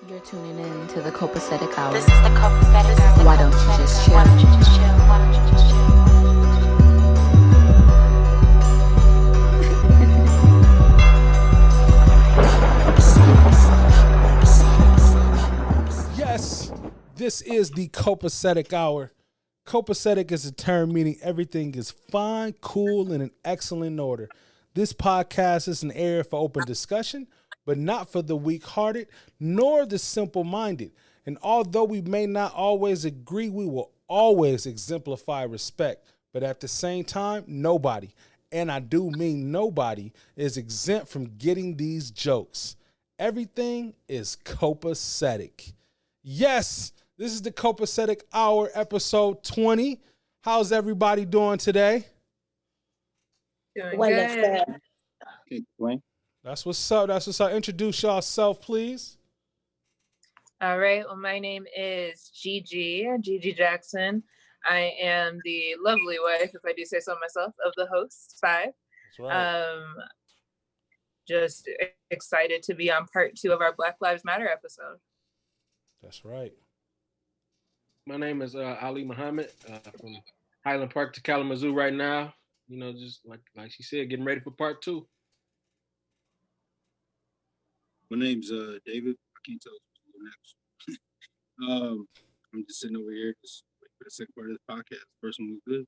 You're tuning in to the Copacetic Hour. This is the Copacetic Hour. Why don't you just chill? Why don't you just chill? Why don't you just Yes, this is the Copacetic Hour. Copacetic is a term meaning everything is fine, cool, and in excellent order. This podcast is an area for open discussion, but not for the weak-hearted, nor the simple-minded. And although we may not always agree, we will always exemplify respect. But at the same time, nobody, and I do mean nobody, is exempt from getting these jokes. Everything is copacetic. Yes, this is the Copacetic Hour, episode 20. How's everybody doing today? Doing good. Okay, Dwayne. That's what's up. That's what's up. Introduce yourself, please. All right. Well, my name is Gigi Jackson. I am the lovely wife, if I do say so myself, of the host, Five. That's right. Just excited to be on part 2 of our Black Lives Matter episode. That's right. My name is Ali Muhammad from Highland Park to Kalamazoo right now. You know, just like she said, getting ready for part 2. My name's David. I can't tell what's next. I'm just sitting over here just waiting for the second part of this podcast. First one was good.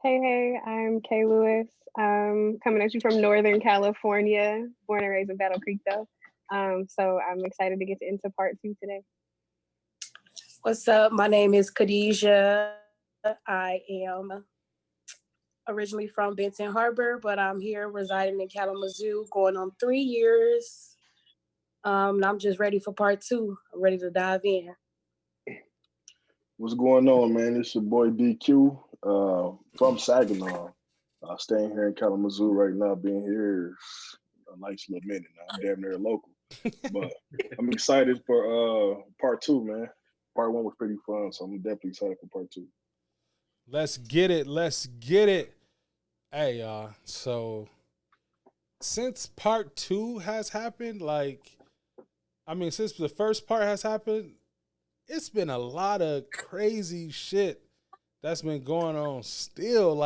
Hey, I'm Kay Lewis. Coming at you from Northern California, born and raised in Battle Creek, though. So I'm excited to get into part 2 today. What's up? My name is Khadijah. I am originally from Benton Harbor, but I'm here residing in Kalamazoo, going on 3 years. And I'm just ready for part 2. I'm ready to dive in. What's going on, man? It's your boy DQ from Saginaw. Staying here in Kalamazoo right now, being here a nice little minute now. I'm damn near local. But I'm excited for part 2, man. Part 1 was pretty fun, so I'm definitely excited for part 2. Let's get it. Let's get it. Hey, y'all. So since part 2 has happened, since the first part has happened, it's been a lot of crazy shit that's been going on still.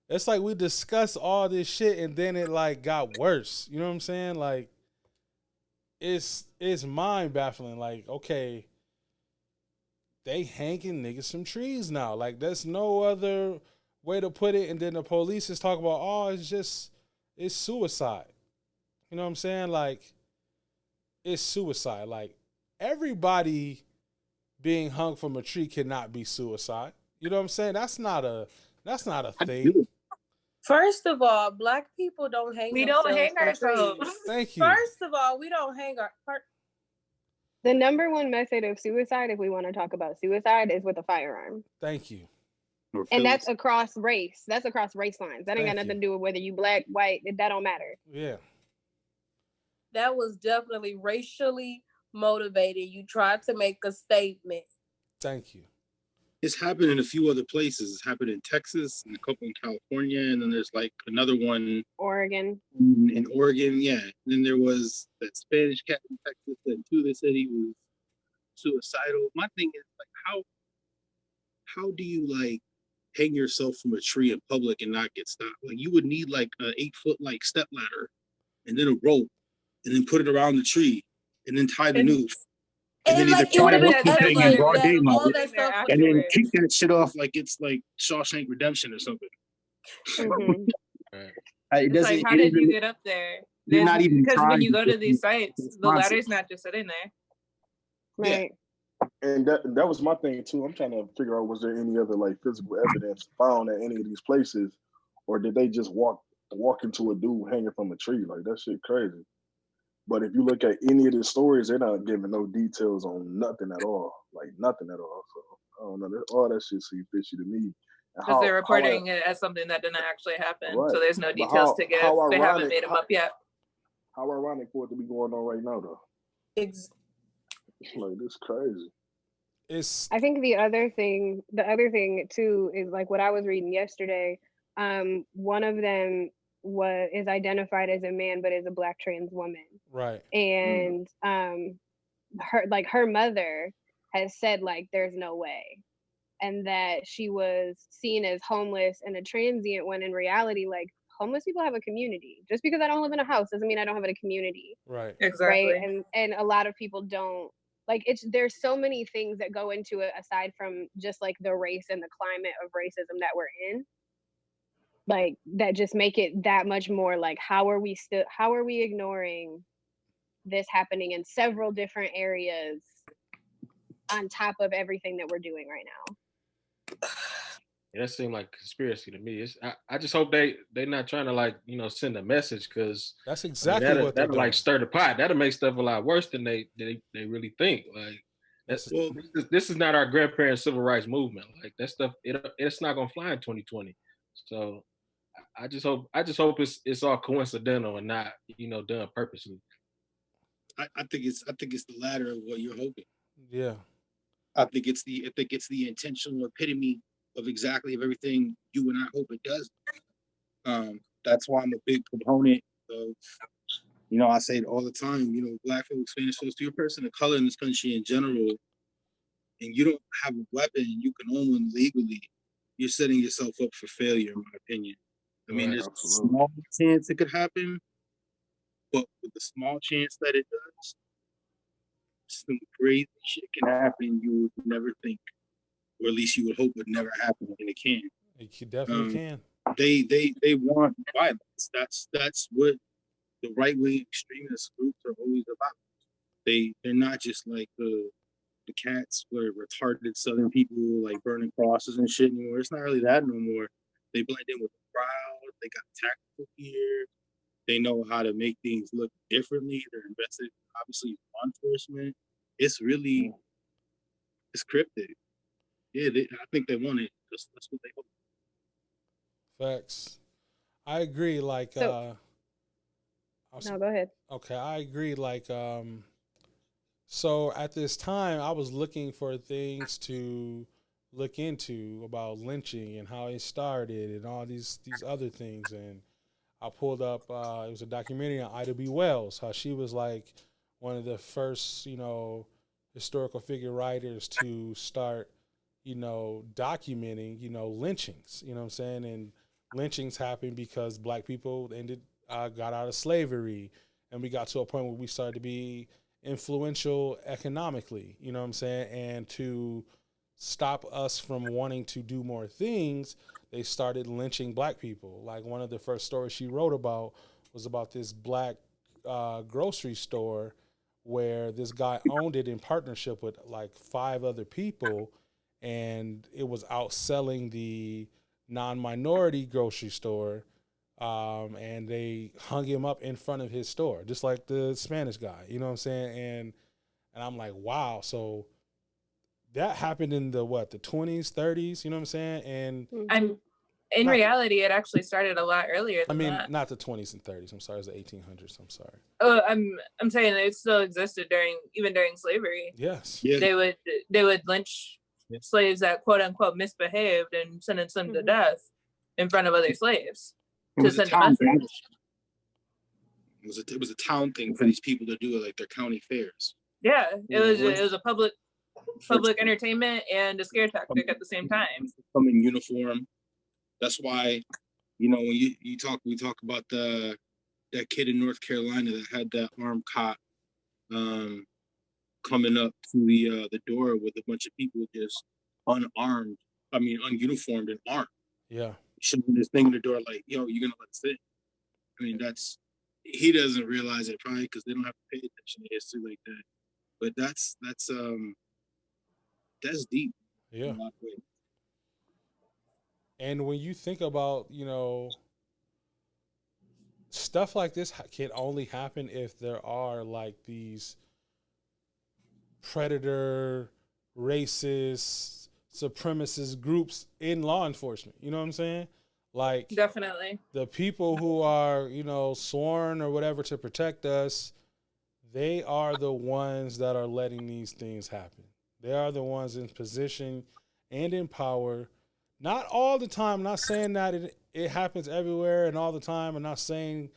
It's like we discussed all this shit and then it got worse. You know what I'm saying? It's mind baffling. Okay, they hanging niggas from trees now. There's no other way to put it. And then the police is talking about, it's suicide. You know what I'm saying? It's suicide. Everybody being hung from a tree cannot be suicide. You know what I'm saying? That's not a thing. First of all, Black people don't hang We don't hang from trees. ourselves. Thank you. First of all, we don't hang our... The number one method of suicide, if we want to talk about suicide, is with a firearm. Thank you. And that's across race. That's across race lines. That ain't got Thank nothing you. to do with whether you black, white. That don't matter. Yeah. That was definitely racially motivated. You tried to make a statement. Thank you. It's happened in a few other places. It's happened in Texas and a couple in California, and then there's another one Oregon. in Oregon. Yeah. And then there was that Spanish cat in Texas that too. They said he was suicidal. My thing is how do you hang yourself from a tree in public and not get stopped? You would need an 8-foot step ladder and then a rope and then put it around the tree and then tie the noose. And then either try to hook the thing in broad daylight and then kick that shit off like it's Shawshank Redemption or something. Mm-hmm. It's how did you get up there? You're not even because when trying you go to to these sites, the ladder's not just sitting there. Right. And that was my thing too. I'm trying to figure out, was there any other physical evidence found at any of these places, or did they just walk into a dude hanging from a tree? That shit crazy. But if you look at any of the stories, they're not giving no details on nothing at all. Nothing at all. So I don't know. All that shit seems fishy to me. Because they're reporting it as something that didn't actually happen. Right. So there's no details to give. They haven't made them up yet. How ironic for it to be going on right now, though. This crazy. I think the other thing too is what I was reading yesterday. One of them is identified as a man but is a Black trans woman. Right. And her mother has said like there's no way, and that she was seen as homeless and a transient, when in reality, like, homeless people have a community. Just because I don't live in a house doesn't mean I don't have a community. Right. Exactly. Right. And a lot of people don't, like, there's so many things that go into it aside from just like the race and the climate of racism that we're in, like, that just make it that much more like, how are we ignoring this happening in several different areas on top of everything that we're doing right now? Yeah, that seemed like a conspiracy to me. I just hope they're not trying to, like, send a message, because That's exactly what they're that'll doing. like stir the pot. That'll make stuff a lot worse than they really think. Like, this is not our grandparents' civil rights movement. Like, that stuff, it's not gonna fly in 2020. So I just hope it's all coincidental and not done purposely. I think it's the latter of what you're hoping. Yeah. I think it's the intentional epitome of exactly of everything you and I hope it does. That's why I'm a big proponent of, I say it all the time, Black folks, Spanish folks, to your person of color in this country in general, and you don't have a weapon, you can own one legally, you're setting yourself up for failure, in my opinion. I mean, there's a small chance it could happen, but with the small chance that it does, some crazy shit can happen you would never think, or at least you would hope would never happen, and it can. It definitely can. They want violence. That's what the right wing extremist groups are always about. They're not just like the cats where retarded Southern people like burning crosses and shit anymore. It's not really that no more. They blend in with the crowd. They got tactical gear. They know how to make things look differently. They're invested, obviously, in law enforcement. It's really, it's cryptic. Yeah, I think they want it. That's what they hope. Facts. I agree. Like, no, go ahead. Okay, I agree. Like, so at this time, I was looking for things to look into about lynching and how it started and all these other things, and I pulled up. It was a documentary on Ida B. Wells, how she was like one of the first, historical figure writers to start, documenting, lynchings. You know what I'm saying? And lynchings happened because Black people got out of slavery, and we got to a point where we started to be influential economically. You know what I'm saying? And to stop us from wanting to do more things, they started lynching Black people. Like, one of the first stories she wrote about was about this Black grocery store where this guy owned it in partnership with like 5 other people, and it was outselling the non-minority grocery store, and they hung him up in front of his store, just like the Spanish guy. You know what I'm saying? And I'm like, wow. So that happened in the 20s, 30s. You know what I'm saying? And in reality, it actually started a lot earlier than that. Not the 20s and 30s. I'm sorry, it was the 1800s. I'm sorry. Oh, I'm saying it still existed even during slavery. Yes. Yeah. They would lynch slaves that quote unquote misbehaved and sentence them to death in front of other slaves to send a message. It was a town thing for these people to do it, like their county fairs. Yeah, it was a public entertainment and a scare tactic at the same time. Come in uniform. That's why, when we talk about that kid in North Carolina that had that armed cop coming up to the door with a bunch of people just ununiformed and armed. Yeah. Shooting this thing in the door like, you're gonna let us in. I mean, he doesn't realize it probably because they don't have to pay attention to history like that. But that's deep. Yeah. In a lot of ways. And when you think about, stuff like this can only happen if there are like these predator, racist, supremacist groups in law enforcement. You know what I'm saying? Like, definitely the people who are, sworn or whatever to protect us, they are the ones that are letting these things happen. They are the ones in position and in power, Not all the time. I'm not saying that it happens everywhere and all the time. I'm not saying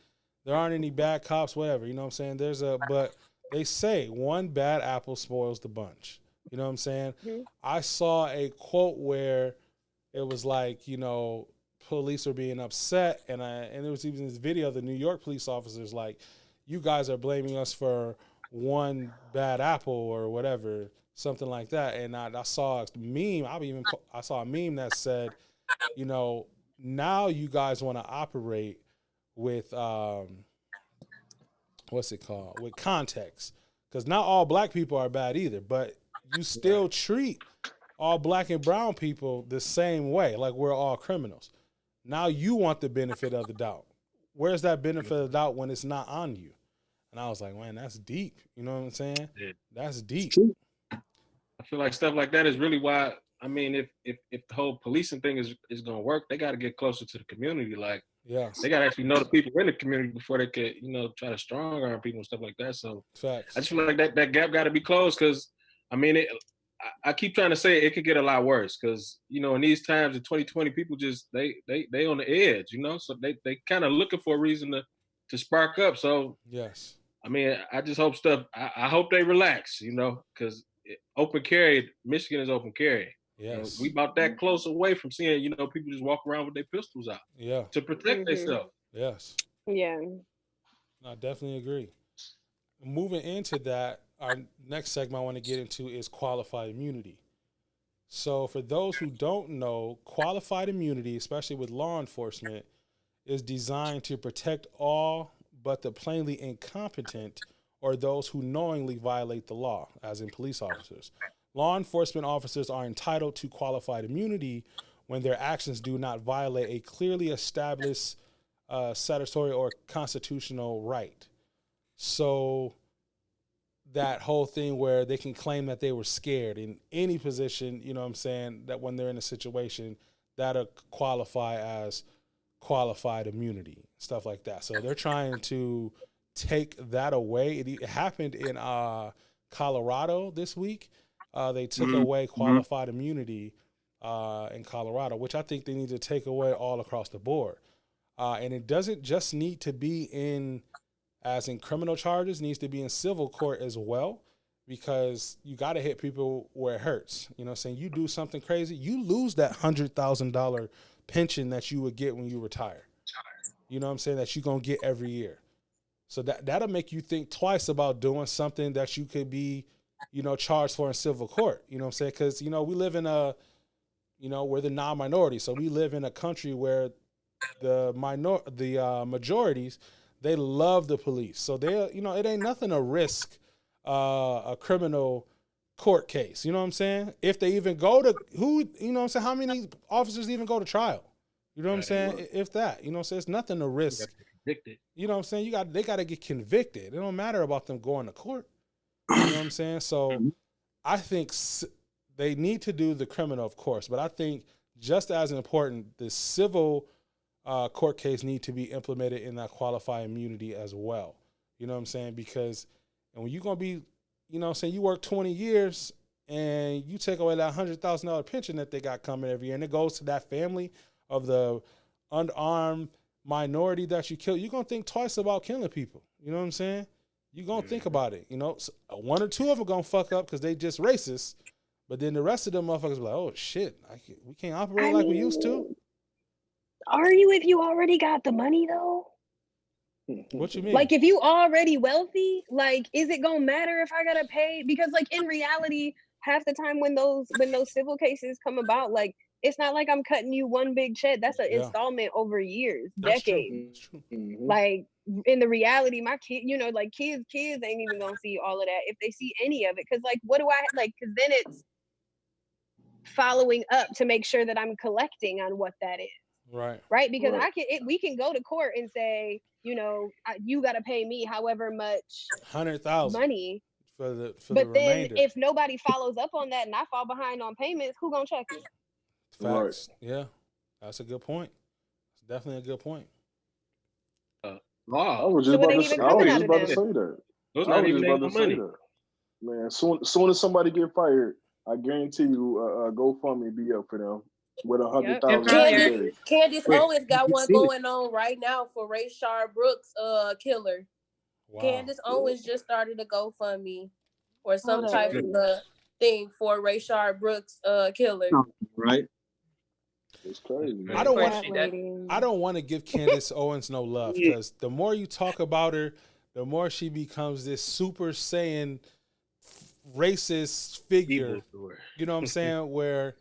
there aren't any bad cops, whatever. You know what I'm saying? But they say one bad apple spoils the bunch. You know what I'm saying? Mhm. I saw a quote where it was like, police are being upset, and there was even this video of the New York police officers like, you guys are blaming us for one bad apple or whatever, something like that. And I saw a meme. I saw a meme that said, now you guys want to operate with what's it called? With context, because not all black people are bad either, but you still treat all black and brown people the same way, like we're all criminals. Now you want the benefit of the doubt. Where's that benefit of the doubt when it's not on you? And I was like, man, that's deep. You know what I'm saying? Yeah. That's deep. I feel like stuff like that is really why. I mean, if the whole policing thing is gonna work, they got to get closer to the community. Like, Yes. they got to actually know the people in the community before they could, try to strong arm people and stuff like that. So Facts. I just feel like that gap got to be closed, because, I mean, I keep trying to say it could get a lot worse, because in these times in 2020, people just they on the edge, so they kind of looking for a reason to spark up. So yes, I mean, I just hope I hope they relax, because open carry, Michigan is open carry. yes, We about that close away from seeing people just walk around with their pistols out yeah, to protect themselves. yes. Yeah. I definitely agree. Moving into that, our next segment I want to get into is qualified immunity. So, for those who don't know, qualified immunity, especially with law enforcement, is designed to protect all but the plainly incompetent or those who knowingly violate the law, as in police officers. Law enforcement officers are entitled to qualified immunity when their actions do not violate a clearly established statutory or constitutional right. So that whole thing where they can claim that they were scared in any position, you know what I'm saying, that when they're in a situation, that'll qualify as qualified immunity, stuff like that. So they're trying to take that away. It happened in Colorado this week. They took away qualified immunity in Colorado, which I think they need to take away all across the board. And it doesn't just need to be in criminal charges, needs to be in civil court as well, because you got to hit people where it hurts. You know what I'm saying? You do something crazy, you lose that $100,000 pension that you would get when you retire. You know what I'm saying? That you're going to get every year. So that'll make you think twice about doing something that you could be, charged for in civil court. You know what I'm saying? Because, we live in we're the non-minority. So we live in a country where the majorities, they love the police. So it ain't nothing to risk a criminal court case. You know what I'm saying? If they even go to how many officers even go to trial? You know what I'm saying? If that, you know what I'm saying? It's nothing to risk. You know what I'm saying? They got to get convicted. It don't matter about them going to court. You know what I'm saying? So I think they need to do the criminal, of course, but I think just as important, the civil court case need to be implemented in that qualified immunity as well. You know what I'm saying? Because when you're going to be, you work 20 years and you take away that $100,000 pension that they got coming every year, and it goes to that family of the unarmed minority that you kill, you're going to think twice about killing people. You know what I'm saying? You're going to think about it. So one or two of them going to fuck up because they just racist, but then the rest of them motherfuckers be like, oh, shit, we can't operate like we used to. Are you if you already got the money, though? What you mean? Like, if you already wealthy, like, is it gonna matter if I gotta pay? Because, like, in reality, half the time when those civil cases come about, like, it's not like I'm cutting you one big check. That's an installment over years, decades. True. Like, in the reality, my kid, like, kids ain't even gonna see all of that if they see any of it. Because, like, what do I like? Because then it's following up to make sure that I'm collecting on what that is. Right. Because we can go to court and say, you got to pay me however much $100,000 money for the remainder. If nobody follows up on that and I fall behind on payments, who gonna check me? Facts. Right. Yeah, that's a good point. It's definitely a good point. I was just about to say that. Man, soon as somebody get fired, I guarantee you a GoFundMe be up for them. with Yep. $100,000 Candace- a day. Candace Wait, Owens got you one see it. going on right now for Rayshard Brooks killer. Wow. Candace Owens just started a GoFundMe or some Hold type on. of thing for Rayshard Brooks killer. Right? It's crazy. I don't Of course want she That did. lady. I don't want to give Candace Owens no love Yeah. because the more you talk about her, the more she becomes this Super Saiyan racist figure. You know what I'm saying? Where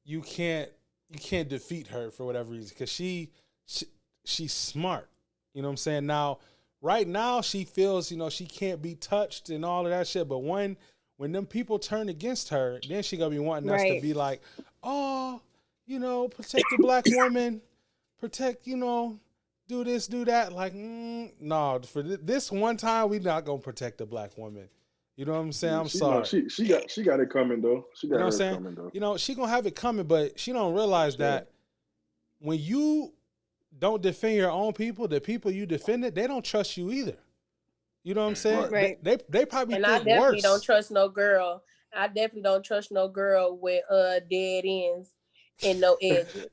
you can't defeat her for whatever reason because she's smart. You know what I'm saying? Now, right now she feels she can't be touched and all of that shit. But when them people turn against her, then she gonna be wanting us to Right. be like, oh, protect the black woman, protect, do this, do that. Like, no, for this one time, we not gonna protect the black woman. You know what I'm saying? I'm She sorry. she got it coming though. She got You know what I'm hers saying? coming though. She gonna have it coming, but she don't realize Sure. that when you don't defend your own people, the people you defended, they don't trust you either. You know what I'm saying? Right. They probably And I think definitely worse. don't trust no girl. I definitely don't trust no girl with dead ends and no edges.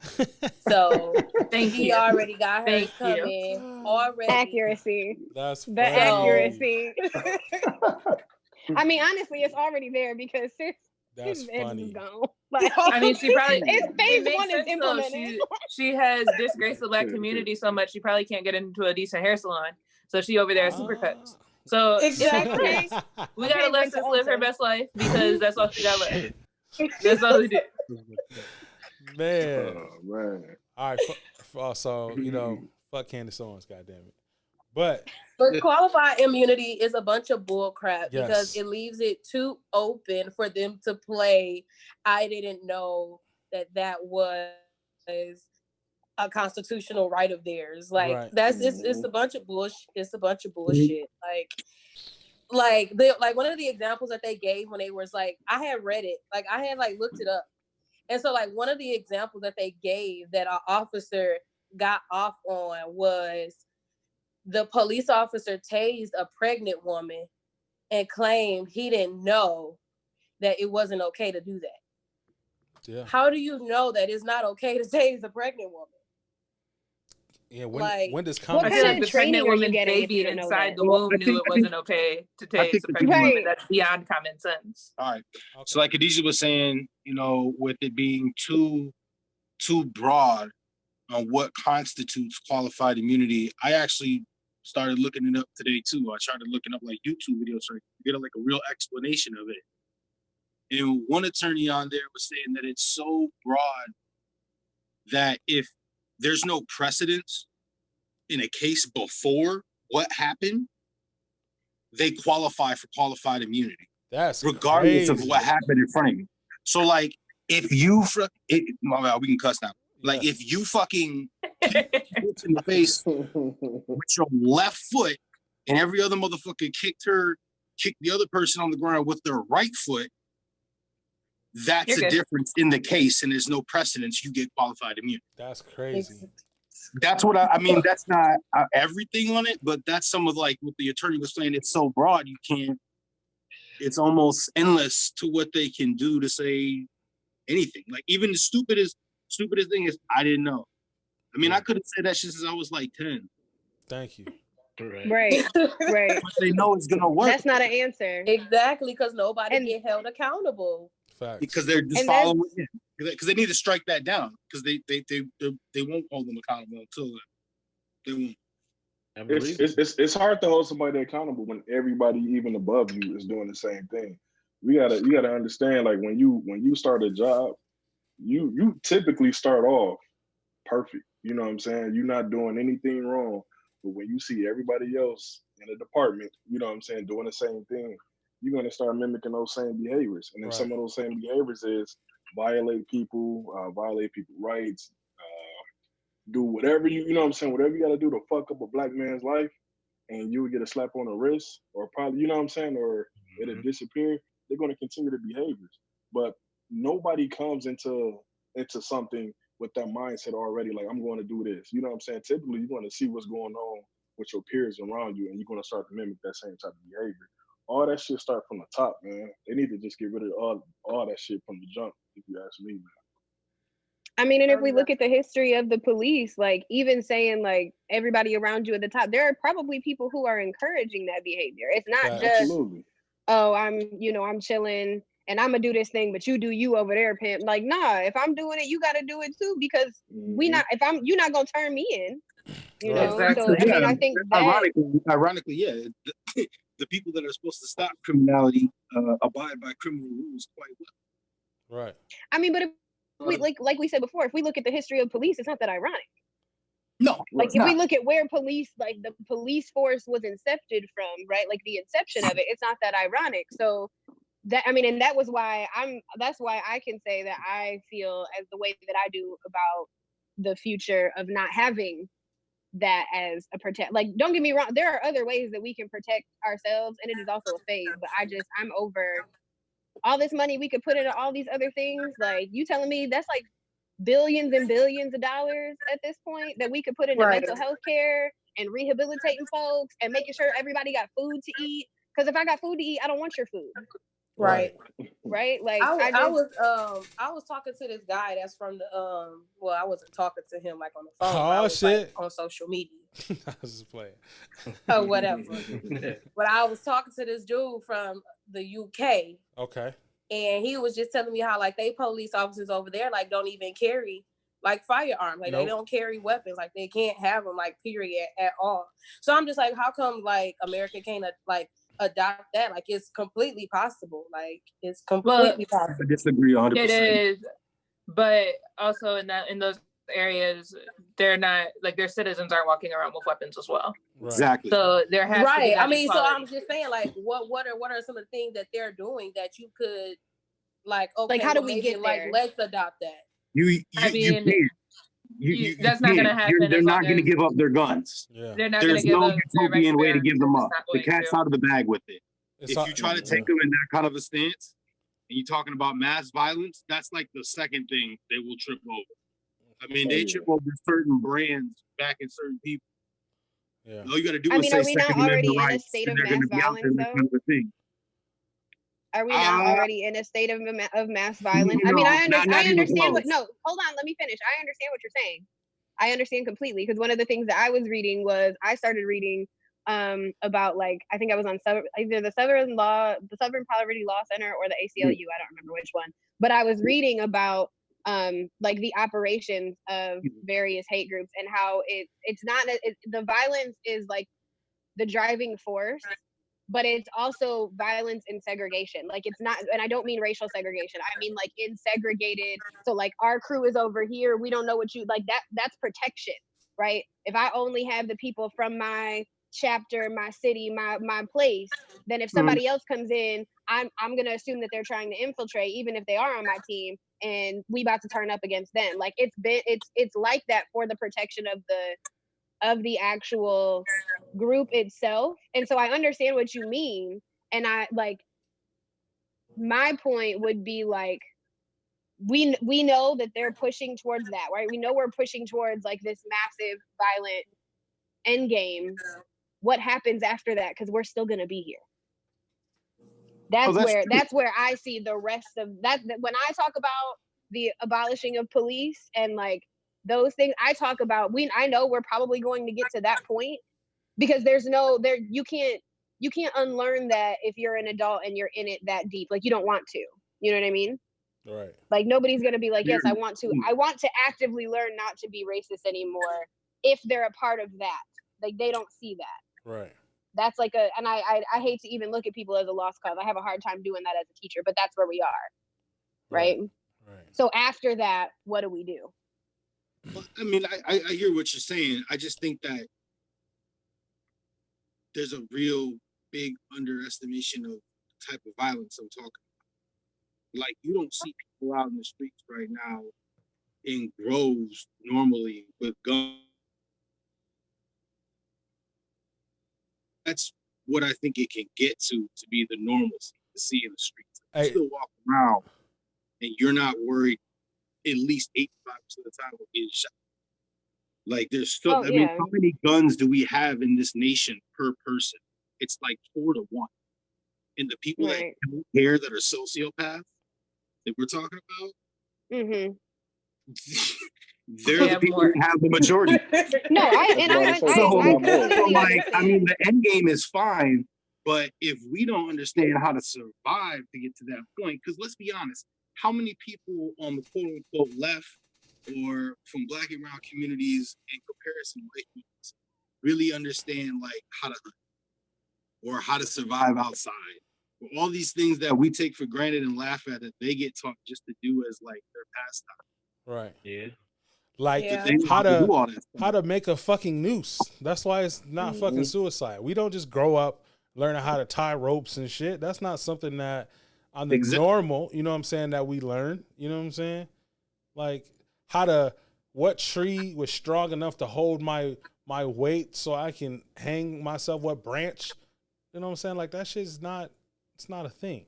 So Thank he you. already got hers Thank you. coming already. Accuracy. That's The funny. accuracy. I mean, honestly, it's already there because That's his edges funny. is gone. Like, I mean, she probably it's it phase makes one is sense though. implemented. She has disgraced the black community so much she probably can't get into a decent hair salon. So she over there supercuts. So Exactly. Okay. we gotta Okay, let Winter sis live her Ulcer. best life because that's all she got left. That's all we do. Man. Oh man. All right. So fuck Candace Owens, goddamn it. But But qualified immunity is a bunch of bull crap because Yes. it leaves it too open for them to play. I didn't know that was a constitutional right of theirs. Like Right. it's a bunch of bullshit. It's a bunch of bullshit. Like one of the examples that they gave when they was like, I had read it, like I had like looked it up. And so like one of the examples that they gave that our officer got off on was the police officer tased a pregnant woman and claimed he didn't know that it wasn't okay to do that. Yeah. How do you know that it's not okay to tase a pregnant woman? Yeah. Like- When does I What common feel kind like of the training pregnant are you woman's getting if baby you don't know inside that? the Well, womb I knew think- it wasn't okay to I tase think a the pregnant Right. woman. That's beyond common sense. All right. Okay. So like Khadijah was saying, with it being too broad on what constitutes qualified immunity, I actually started looking it up today too. I started looking up like YouTube videos to get like a real explanation of it. And one attorney on there was saying that it's so broad that if there's no precedence in a case before what happened, they qualify for qualified immunity, That's regardless crazy. of what happened in front of you. So like, if we can cuss now. Like Yes. if you fucking hits in the face with your left foot and every other motherfucker kicked the other person on the ground with their right foot, that's You're a good. difference in the case and there's no precedence, you get qualified immunity. That's crazy. That's what I mean. That's not everything on it, but that's some of like what the attorney was saying. It's so broad, it's almost endless to what they can do to say anything. Like even the stupidest thing is, I didn't know. I mean, I could have said that shit since I was like 10. Thank you. Right. Right. But they know it's gonna work. That's not an answer. Exactly, because nobody And- get held accountable. Facts. Because they're just And following it. Because they need to strike that down. Because they won't hold them accountable until they won't. It's hard to hold somebody accountable when everybody even above you is doing the same thing. You gotta understand, like when you start a job, you typically start off perfect. You know what I'm saying? You're not doing anything wrong. But when you see everybody else in a department, you know what I'm saying, doing the same thing, you're gonna start mimicking those same behaviors. And if some of those same behaviors is violate people's rights, do whatever you know what I'm saying, whatever you gotta do to fuck up a black man's life, and you would get a slap on the wrist, or probably, you know what I'm saying, or it'll disappear, they're gonna continue the behaviors. But nobody comes into something with that mindset already, like I'm going to do this. You know what I'm saying? Typically you're gonna see what's going on with your peers around you, and you're gonna start to mimic that same type of behavior. All that shit start from the top, man. They need to just get rid of all that shit from the jump, if you ask me, man. I mean, and if we look at the history of the police, like even saying like everybody around you at the top, there are probably people who are encouraging that behavior. It's not Facts. just, Absolutely. oh, I'm chilling and I'm gonna do this thing, but you do you over there, pimp. Like, nah, if I'm doing it, you gotta do it too, because you're not gonna turn me in, you Right. know. Exactly. So I mean, I think that Ironically, yeah, the people that are supposed to stop criminality abide by criminal rules quite well. Right. I mean, but if we like we said before, if we look at the history of police, it's not that ironic. No, Like it's if not. we look at where police, like the police force was incepted from, right? Like the inception of it, it's not that ironic. So that, I mean, and that's why I can say that I feel as the way that I do about the future of not having that as a protect. Like, don't get me wrong, there are other ways that we can protect ourselves, and it is also a phase, but I'm over all this money we could put into all these other things. Like, you telling me that's like billions and billions of dollars at this point that we could put into mental health care and rehabilitating folks and making sure everybody got food to eat. Because if I got food to eat, I don't want your food. Right. Right? Like I was talking to this guy that's from the well, I wasn't talking to him like on the phone. Oh, I was shit. like on social media I was just playing. or whatever. But I was talking to this dude from the UK, Okay. and he was just telling me how like they police officers over there like don't even carry like firearms, like they don't carry weapons, like they can't have them, like period at all. So I'm just like, how come like America can't like adopt that? Like it's completely possible. Like it's completely possible. I disagree 100%. It is, but also in those areas, they're not like their citizens aren't walking around with weapons as well. Right. Exactly. So there has to be that I mean, so equality. I'm just saying, like, what are some of the things that they're doing that you could like? Okay, like how do well, we maybe get like there? let's adopt that. You I mean, can't. that's not going to happen. They're as not long going to as give up their guns. Yeah. they're not going to There's give no up their right to utopian way bear to give arms. them It's up. not The going cat's to. out of the bag with it. If you try to take them in that kind of a stance, and you're talking about mass violence, that's like the second thing they will trip over. I mean, they trip over certain brands backing certain people. Yeah. All you got to do I is mean, say are we not Second Amendment already in a rights, state and of they're going mass to be out there violence that though? kind of a thing. Are we not already in a state of mass violence? I No, mean, I not even understand close. hold on, let me finish. I understand what you're saying. I understand completely, because one of the things that I was reading was I started reading about, like, I think I was on either the Southern Poverty Law Center or the ACLU. I don't remember which one, but I was reading about like the operations of various hate groups and how it's not the violence is like the driving force, but it's also violence in segregation. Like it's not, and I don't mean racial segregation, I mean like in segregated. So like our crew is over here, we don't know what you like, that's protection, right? If I only have the people from my chapter, my city, my place, then if somebody else comes in, I'm gonna assume that they're trying to infiltrate, even if they are on my team, and we about to turn up against them. Like it's like that for the protection of the actual group itself. And so I understand what you mean. And I like, my point would be like, we know that they're pushing towards that, right? We know we're pushing towards like this massive violent end game. What happens after that? Because we're still going to be here. That's where I see the rest of that. When I talk about the abolishing of police and like those things, I talk about, I know we're probably going to get to that point, because you can't unlearn that if you're an adult and you're in it that deep. Like you don't want to, you know what I mean? Right. Like nobody's going to be like, yes, I want to actively learn not to be racist anymore if they're a part of that. Like they don't see that. Right. That's like and I hate to even look at people as a lost cause. I have a hard time doing that as a teacher, but that's where we are. Right. So after that, what do we do? Well, I mean, I hear what you're saying. I just think that there's a real big underestimation of the type of violence I'm talking about. Like, you don't see people out in the streets right now in groves normally with guns. That's what I think it can get to be the normalcy to see in the streets. You still walk around and you're not worried at least 85% of the time of getting shot. Like there's still, I mean, how many guns do we have in this nation per person? It's like 4 to 1. And the people that don't care, that are sociopaths that we're talking about, they're They the have people more. who have the majority. No, I That's and why I they I, focus I, on I that more. So, completely like, I mean, understand. the end game is fine, but if we don't understand how to survive to get to that point, because let's be honest, how many people on the quote unquote left or from Black and brown communities in comparison to white people really understand like how to hunt or how to survive outside? Or all these things that we take for granted and laugh at that they get taught just to do as like their pastime. Right. Yeah. Like Yeah. They know how how to do to all that stuff. how to make a fucking noose. That's why it's not fucking suicide. We don't just grow up learning how to tie ropes and shit. That's not something that on the Exactly. normal, you know what I'm saying, that we learn. You know what I'm saying? Like what tree was strong enough to hold my weight so I can hang myself, what branch, you know what I'm saying? Like that shit's not, it's not a thing.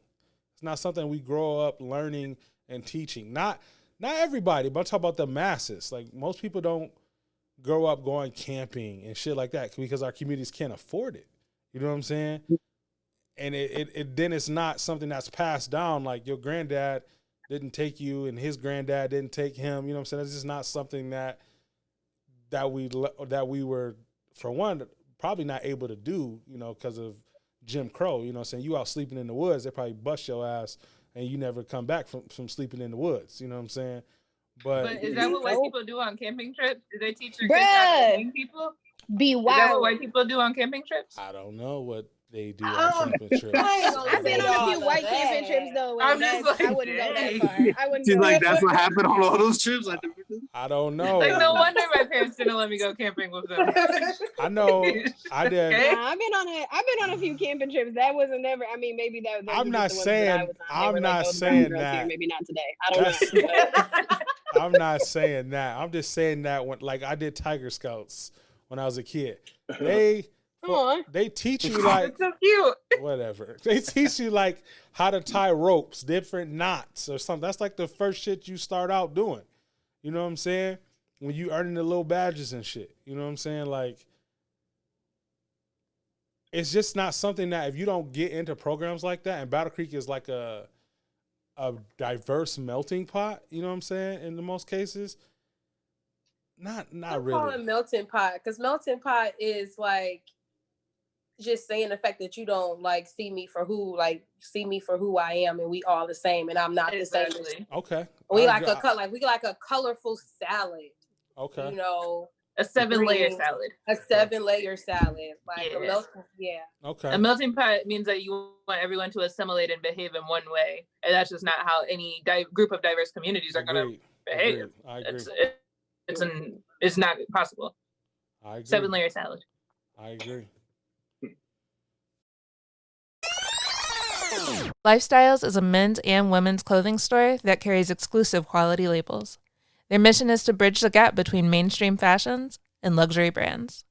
It's not something we grow up learning and teaching. Not everybody, but I'm talking about the masses. Like most people don't grow up going camping and shit like that because our communities can't afford it. You know what I'm saying? And it then it's not something that's passed down. Like your granddad didn't take you and his granddad didn't take him. You know what I'm saying? It's just not something that we were, for one, probably not able to do, you know, because of Jim Crow. You know what I'm saying? You out sleeping in the woods, they probably bust your ass and you never come back from sleeping in the woods. You know what I'm saying? But is that what white people do on camping trips? Do they teach their kids how to Bruh, hang people? be Is that what wild. white people do on camping trips? I don't know what they do on camping trips. I ain't gonna I've been say on a all few of white that. camping trips though, I'm and just that's, like, I wouldn't go that dang. far. I wouldn't She's go like, that that's far. what happened on all those trips. Like, I don't know. Like, no wonder my parents didn't let me go camping with them. I know I did. Okay. Nah, I've been on a few camping trips. That wasn't never. I mean, maybe those I'm were not just the ones that I saying was on. They I'm were not like, oh, the brown saying girls that. here. Maybe not today. I don't That's know. But I'm not saying that. I'm just saying that when like I did Tiger Scouts when I was a kid. They teach you like It's so cute. whatever. They teach you like how to tie ropes, different knots or something. That's like the first shit you start out doing. You know what I'm saying? When you earning the little badges and shit. You know what I'm saying? Like it's just not something that if you don't get into programs like that, and Battle Creek is like a diverse melting pot, you know what I'm saying, in the most cases. Not Don't really. call it melting pot, because melting pot is like just saying the fact that you don't like see me for who I am, and we all the same, and I'm not the same. Okay. We like a colorful salad. Okay. You know, A 7-layer green, salad. a 7-layer salad, like a melting. Yeah. Okay. A melting pot means that you want everyone to assimilate and behave in one way, and that's just not how any group of diverse communities are going to behave. I agree. It's not possible. I agree. 7-layer salad. I agree. Lifestyles is a men's and women's clothing store that carries exclusive quality labels. Their mission is to bridge the gap between mainstream fashions and luxury brands.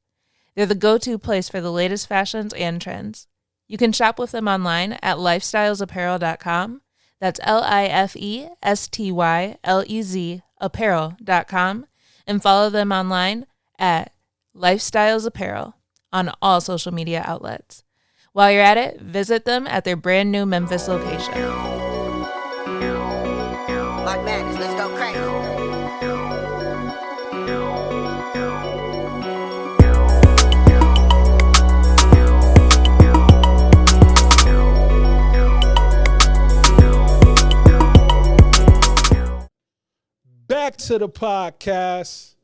They're the go-to place for the latest fashions and trends. You can shop with them online at lifestylesapparel.com. That's LIFESTYLEZ apparel.com, and follow them online at lifestylesapparel on all social media outlets. While you're at it, visit them at their brand new Memphis location. Like madness, let's go crazy. Back to the podcast.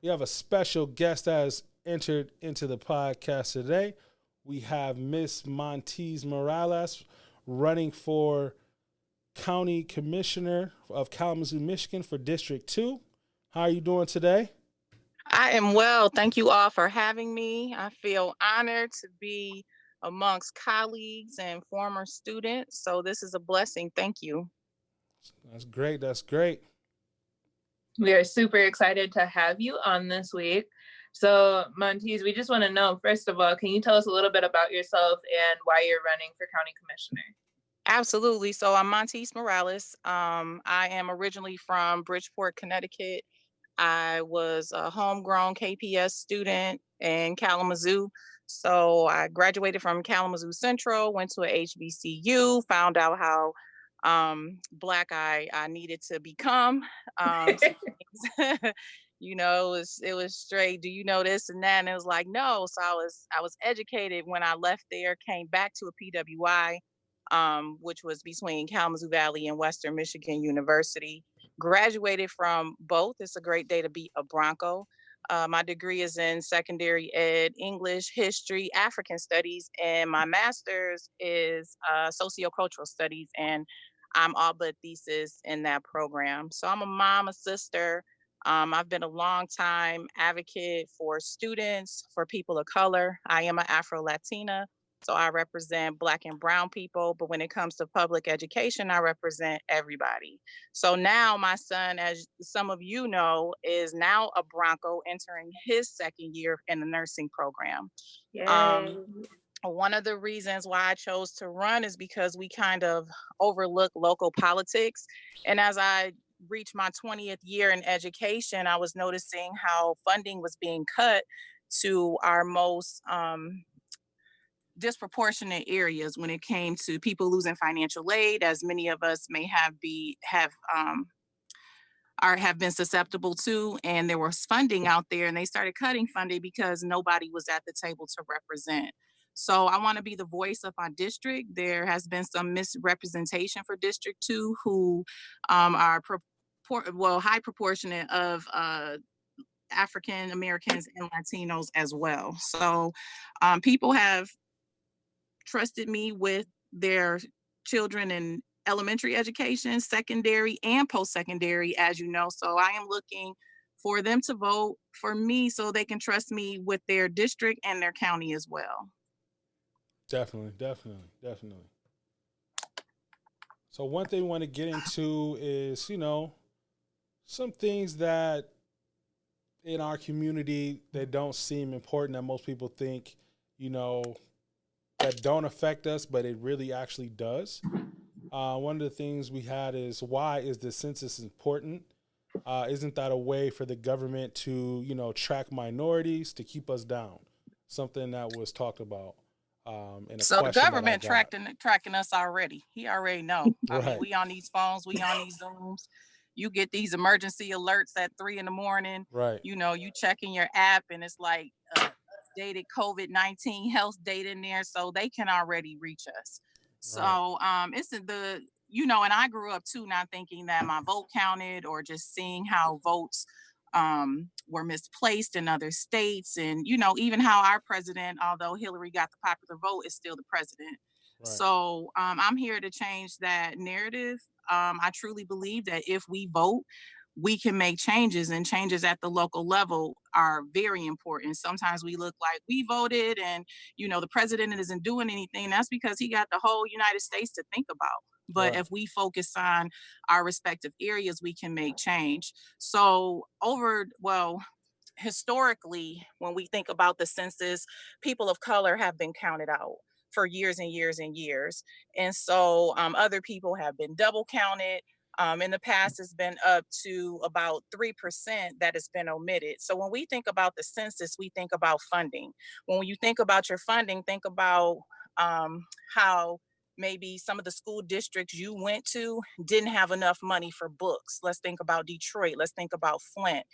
We have a special guest that has entered into the podcast today. We have Miss Monteze Morales running for County Commissioner of Kalamazoo, Michigan for District 2. How are you doing today? I am well. Thank you all for having me. I feel honored to be amongst colleagues and former students. So this is a blessing. Thank you. That's great. That's great. We are super excited to have you on this week. So, Monteze, we just want to know, first of all, can you tell us a little bit about yourself and why you're running for county commissioner? Absolutely. So I'm Monteze Morales. I am originally from Bridgeport, Connecticut. I was a homegrown KPS student in Kalamazoo. So I graduated from Kalamazoo Central, went to a HBCU, found out how Black I needed to become. Some things, it was straight. Do you know this and that? And it was like no. So I was educated when I left there. Came back to a PWI, which was between Kalamazoo Valley and Western Michigan University. Graduated from both. It's a great day to be a Bronco. My degree is in secondary ed, English, history, African studies, and my master's is sociocultural studies. And I'm all but thesis in that program. So I'm a mom, a sister. I've been a long time advocate for students, for people of color. I am an Afro Latina, so I represent Black and Brown people. But when it comes to public education, I represent everybody. So now my son, as some of you know, is now a Bronco entering his second year in the nursing program. Yay. Um, One of the reasons why I chose to run is because we kind of overlook local politics. And as I reached my 20th year in education, I was noticing how funding was being cut to our most disproportionate areas when it came to people losing financial aid, as many of us may have been susceptible to. And there was funding out there, and they started cutting funding because nobody was at the table to represent. So I want to be the voice of my district. There has been some misrepresentation for District 2, who are high proportionate of African Americans and Latinos as well. So people have trusted me with their children in elementary education, secondary, and post-secondary, as you know. So I am looking for them to vote for me so they can trust me with their district and their county as well. Definitely, definitely, definitely. So one thing we want to get into is, some things that in our community that don't seem important that most people think, that don't affect us, but it really actually does. One of the things we had is, why is the census important? Isn't that a way for the government to, track minorities, to keep us down? Something that was talked about. So the government tracking us already. He already know. Right. I mean, we on these phones, we on these Zooms. You get these emergency alerts at 3 a.m. Right. You checking your app, and it's like updated COVID-19 health data in there, so they can already reach us. So it's and I grew up too, not thinking that my vote counted, or just seeing how votes were misplaced in other states. And even how our president, although Hillary got the popular vote, is still the president. Right. So I'm here to change that narrative. I truly believe that if we vote, we can make changes, and changes at the local level are very important. Sometimes we look like we voted and the president isn't doing anything. That's because he got the whole United States to think about. But if we focus on our respective areas, we can make change. So historically, when we think about the census, people of color have been counted out for years and years and years. And so other people have been double counted. In the past, it's been up to about 3% that has been omitted. So when we think about the census, we think about funding. When you think about your funding, think about how maybe some of the school districts you went to didn't have enough money for books. Let's think about Detroit. Let's think about Flint.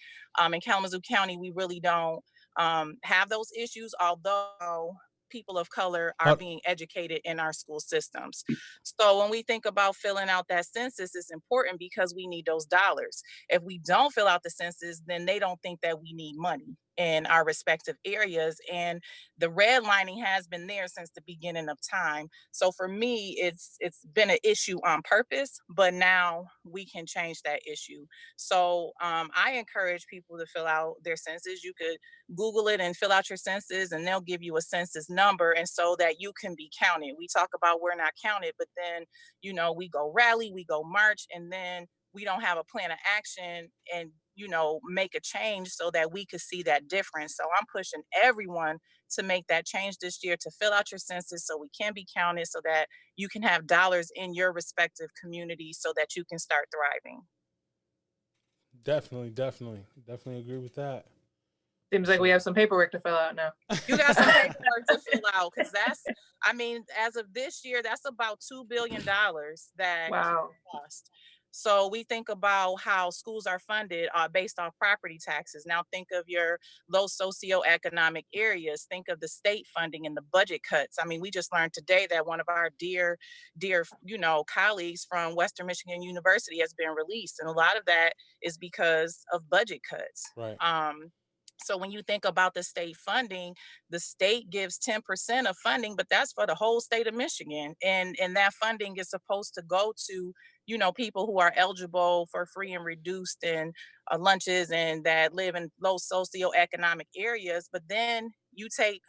In Kalamazoo County, we really don't have those issues, although people of color are being educated in our school systems. So when we think about filling out that census, it's important because we need those dollars. If we don't fill out the census, then they don't think that we need money in our respective areas. And the redlining has been there since the beginning of time. So for me, it's been an issue on purpose, but now we can change that issue. So I encourage people to fill out their census. You could Google it and fill out your census, and they'll give you a census number, and so that you can be counted. We talk about we're not counted, but then we go rally, we go march, and then we don't have a plan of action and make a change so that we could see that difference. So I'm pushing everyone to make that change this year, to fill out your census so we can be counted, so that you can have dollars in your respective community so that you can start thriving. Definitely agree with that. Seems like we have some paperwork to fill out now. You got some paperwork to fill out because as of this year, that's about $2 billion that Wow. cost. So we think about how schools are funded based on property taxes. Now think of your low socioeconomic areas. Think of the state funding and the budget cuts. I mean, we just learned today that one of our dear, colleagues from Western Michigan University has been released. And a lot of that is because of budget cuts. Right. So when you think about the state funding, the state gives 10% of funding, but that's for the whole state of Michigan. And that funding is supposed to go to, people who are eligible for free and reduced and lunches and that live in low socioeconomic areas. But then you say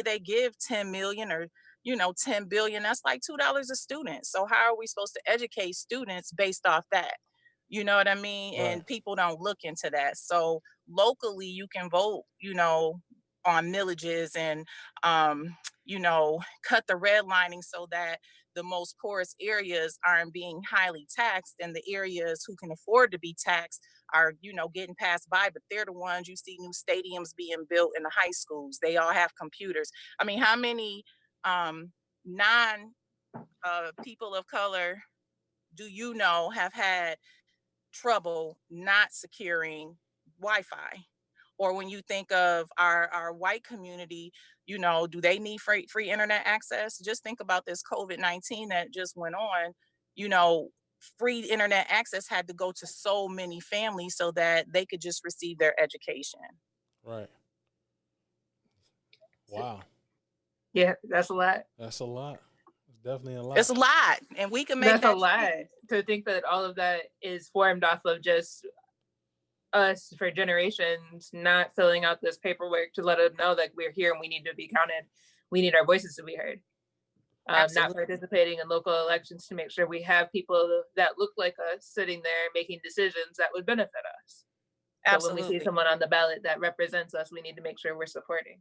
they give 10 million or 10 billion, that's like $2 a student. So how are we supposed to educate students based off that? You know what I mean? Right. And people don't look into that. So locally you can vote, on millages and, cut the redlining so that the most poorest areas aren't being highly taxed and the areas who can afford to be taxed are, getting passed by, but they're the ones you see new stadiums being built in the high schools. They all have computers. I mean, how many non people of color do you know have had trouble not securing Wi-Fi? Or when you think of our white community, do they need free internet access? Just think about this COVID-19 that just went on. Free internet access had to go to so many families so that they could just receive their education. Right. Wow. Yeah, that's a lot. That's a lot. It's definitely a lot. It's a lot, and we can make That's that a lot change. to think that all of that is formed off of just us for generations not filling out this paperwork to let us know that we're here and we need to be counted. We need our voices to be heard. Not participating in local elections to make sure we have people that look like us sitting there making decisions that would benefit us. Absolutely. So when we see someone on the ballot that represents us, we need to make sure we're supporting.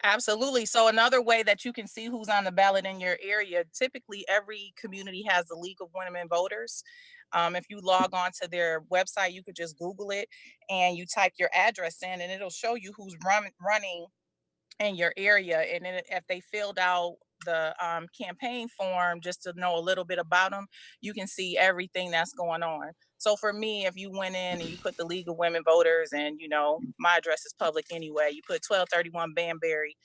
Absolutely. So another way that you can see who's on the ballot in your area, typically every community has the League of Women Voters. If you log on to their website, you could just Google it and you type your address in and it'll show you who's running in your area. And then if they filled out the campaign form just to know a little bit about them, you can see everything that's going on. So for me, if you went in and you put the League of Women Voters and, my address is public anyway, you put 1231 Banbury,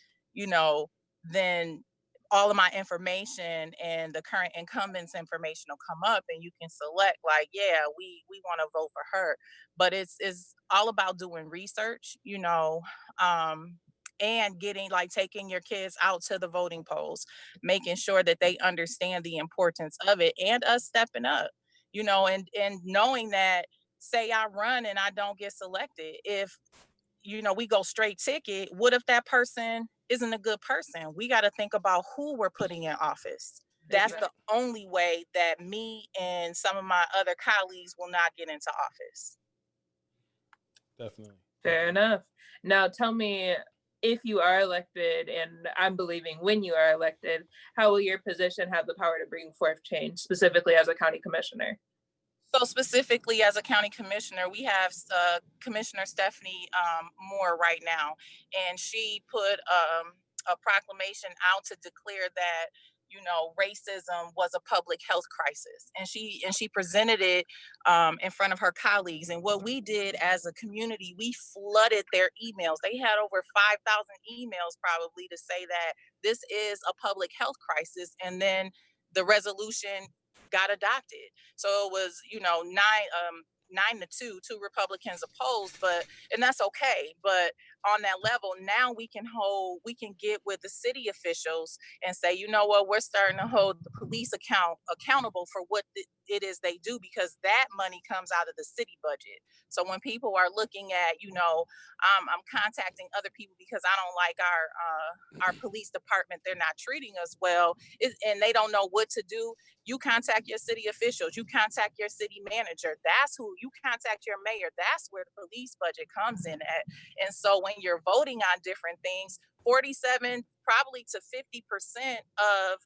then all of my information and the current incumbents information will come up and you can select like, yeah, we want to vote for her. But it's all about doing research, and taking your kids out to the voting polls, making sure that they understand the importance of it and us stepping up, and knowing that say I run and I don't get selected, if we go straight ticket, what if that person isn't a good person? We got to think about who we're putting in office. That's the only way that me and some of my other colleagues will not get into office. Definitely. Fair enough. Now tell me, if you are elected, and I'm believing when you are elected, how will your position have the power to bring forth change, specifically as a county commissioner? So specifically as a county commissioner, we have Commissioner Stephanie Moore right now, and she put a proclamation out to declare that racism was a public health crisis, and she presented it in front of her colleagues. And what we did as a community, we flooded their emails. They had over 5,000 emails probably to say that this is a public health crisis, and then the resolution got adopted. So it was 9-2, 2 Republicans opposed, and that's okay. But on that level, now we can get with the city officials and say, you know what, we're starting to hold the police accountable for what it is they do, because that money comes out of the city budget. So when people are looking at, I'm contacting other people because I don't like our police department, they're not treating us well, and they don't know what to do, you contact your city officials, you contact your city manager, that's who you contact, your mayor. That's where the police budget comes in at. And so when you're voting on different things, 47 probably to 50% of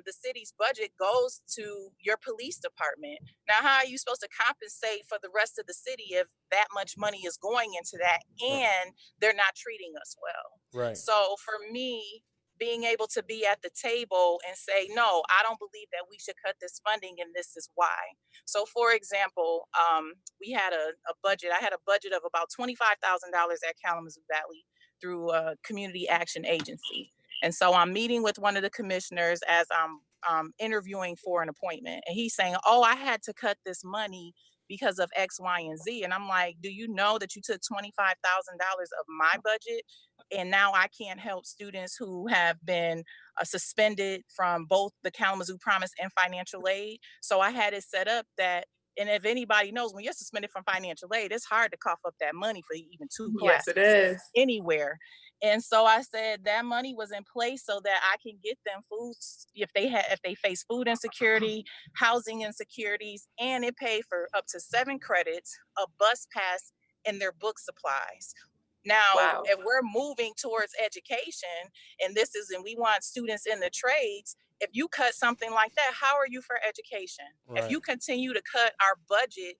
the city's budget goes to your police department. Now, how are you supposed to compensate for the rest of the city if that much money is going into that and they're not treating us well? Right. So for me, being able to be at the table and say, no, I don't believe that we should cut this funding, and this is why. So for example, we had a budget. I had a budget of about $25,000 at Kalamazoo Valley through a community action agency. And so I'm meeting with one of the commissioners as I'm interviewing for an appointment. And he's saying, oh, I had to cut this money because of X, Y, and Z. And I'm like, do you know that you took $25,000 of my budget? And now I can't help students who have been suspended from both the Kalamazoo Promise and financial aid. So I had it set up that, and if anybody knows, when you're suspended from financial aid, it's hard to cough up that money for even 2 Yes, classes it is. anywhere. And so I said that money was in place so that I can get them food if they face food insecurity, housing insecurities, and it paid for up to 7 credits, a bus pass, and their book supplies. Now, Wow. if we're moving towards education, and we want students in the trades, if you cut something like that, how are you for education? Right. If you continue to cut our budget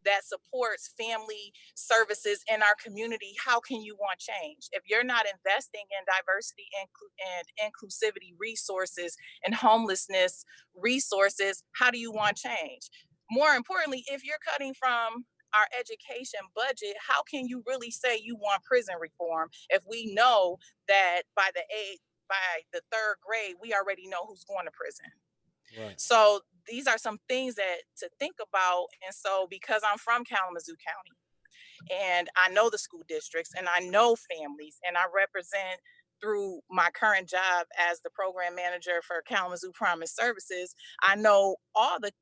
that supports family services in our community, how can you want change? If you're not investing in diversity and inclusivity resources and homelessness resources, how do you want change? More importantly, if you're cutting from our education budget, how can you really say you want prison reform if we know that by the 3rd grade, we already know who's going to prison? Right. So these are some things that to think about. And so because I'm from Kalamazoo County and I know the school districts and I know families, and I represent through my current job as the program manager for Kalamazoo Promise Services, I know all the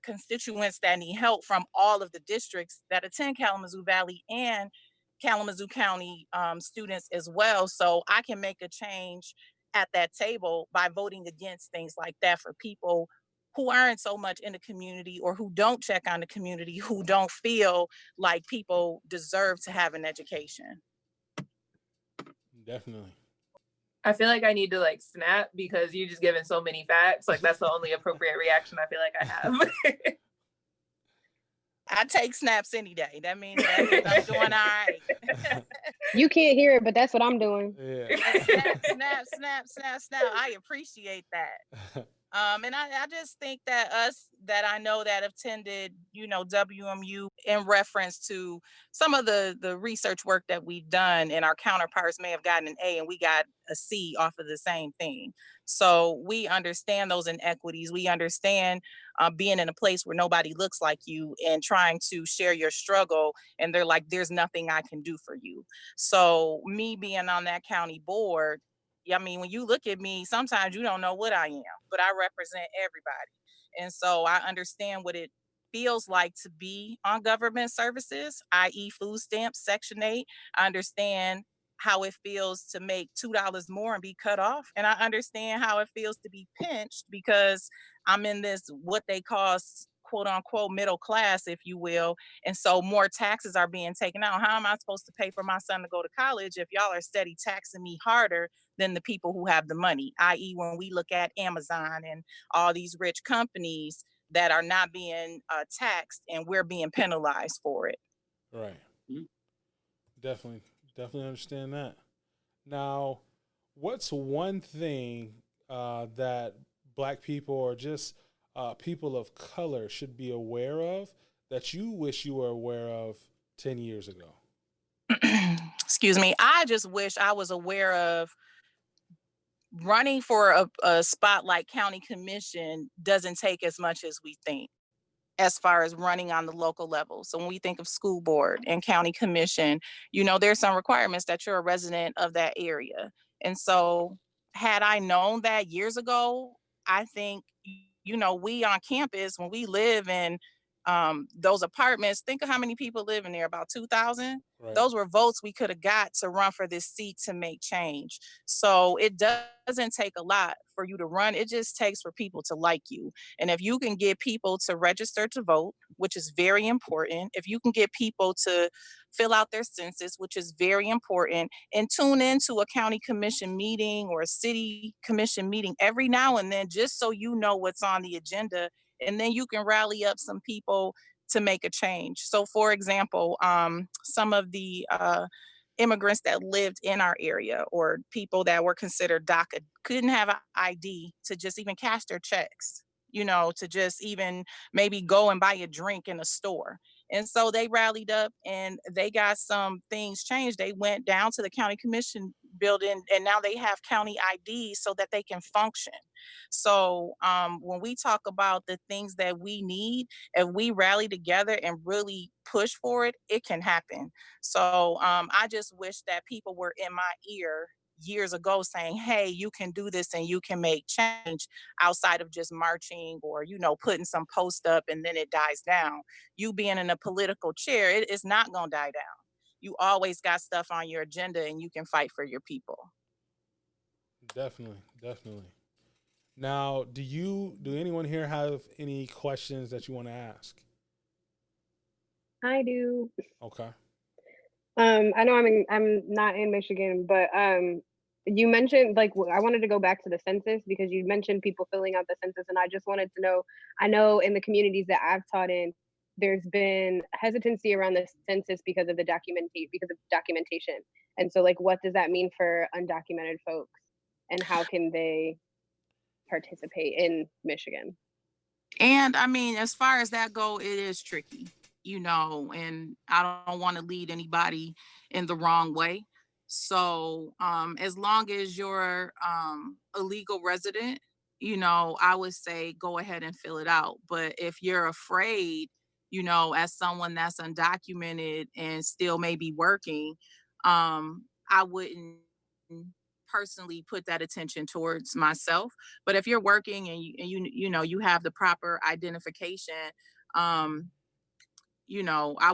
constituents that need help from all of the districts that attend Kalamazoo Valley and Kalamazoo County students as well. So I can make a change at that table by voting against things like that for people who aren't so much in the community or who don't check on the community, who don't feel like people deserve to have an education. Definitely. I feel like I need to like snap because you just given so many facts. Like that's the only appropriate reaction I feel like I have. I take snaps any day. That means I'm doing all right. You can't hear it, but that's what I'm doing. Yeah. Snap. I appreciate that. And I just think that that I know that have attended, WMU in reference to some of the research work that we've done, and our counterparts may have gotten an A and we got a C off of the same thing. So we understand those inequities. We understand being in a place where nobody looks like you and trying to share your struggle, and they're like, there's nothing I can do for you. So me being on that county board, I mean, when you look at me, sometimes you don't know what I am, but I represent everybody. And so I understand what it feels like to be on government services, i.e. food stamps, Section 8. I understand how it feels to make $2 more and be cut off. And I understand how it feels to be pinched because I'm in this, what they call quote unquote middle class, if you will. And so more taxes are being taken out. How am I supposed to pay for my son to go to college if y'all are steady taxing me harder than the people who have the money? I.e. when we look at Amazon and all these rich companies that are not being taxed and we're being penalized for it. Right. Mm-hmm. Definitely understand that. Now, what's one thing that Black people or just people of color should be aware of that you wish you were aware of 10 years ago? Excuse me. I just wish I was aware of running for a spot like county commission doesn't take as much as we think as far as running on the local level. So when we think of school board and county commission, there's some requirements that you're a resident of that area. And so had I known that years ago, I think, we on campus, when we live in those apartments, think of how many people live in there, about 2,000. Right. Those were votes we could have got to run for this seat to make change. So it doesn't take a lot for you to run. It just takes for people to like you. And if you can get people to register to vote, which is very important, if you can get people to fill out their census, which is very important, and tune into a county commission meeting or a city commission meeting every now and then, just so you know what's on the agenda. And then you can rally up some people to make a change. So for example, some of the immigrants that lived in our area, or people that were considered DACA, couldn't have an ID to just even cash their checks, to just even maybe go and buy a drink in a store. And so they rallied up and they got some things changed. They went down to the county commission building, and now they have county IDs so that they can function. So when we talk about the things that we need, if we rally together and really push for it, it can happen. So I just wish that people were in my ear years ago saying, hey, you can do this and you can make change, outside of just marching or, putting some post up and then it dies down. You being in a political chair, it's not going to die down. You always got stuff on your agenda and you can fight for your people. Definitely, definitely. Now, do anyone here have any questions that you want to ask? I do. Okay. I know I'm not in Michigan, but you mentioned, I wanted to go back to the census, because you mentioned people filling out the census, and I just wanted to know, I know in the communities that I've taught in, there's been hesitancy around the census because of documentation. And so what does that mean for undocumented folks, and how can they participate in Michigan? And I mean, as far as that go, it is tricky, and I don't want to lead anybody in the wrong way. So as long as you're a legal resident, I would say go ahead and fill it out. But if you're afraid, as someone that's undocumented and still maybe working, I wouldn't personally put that attention towards myself. But if you're working and you have the proper identification, I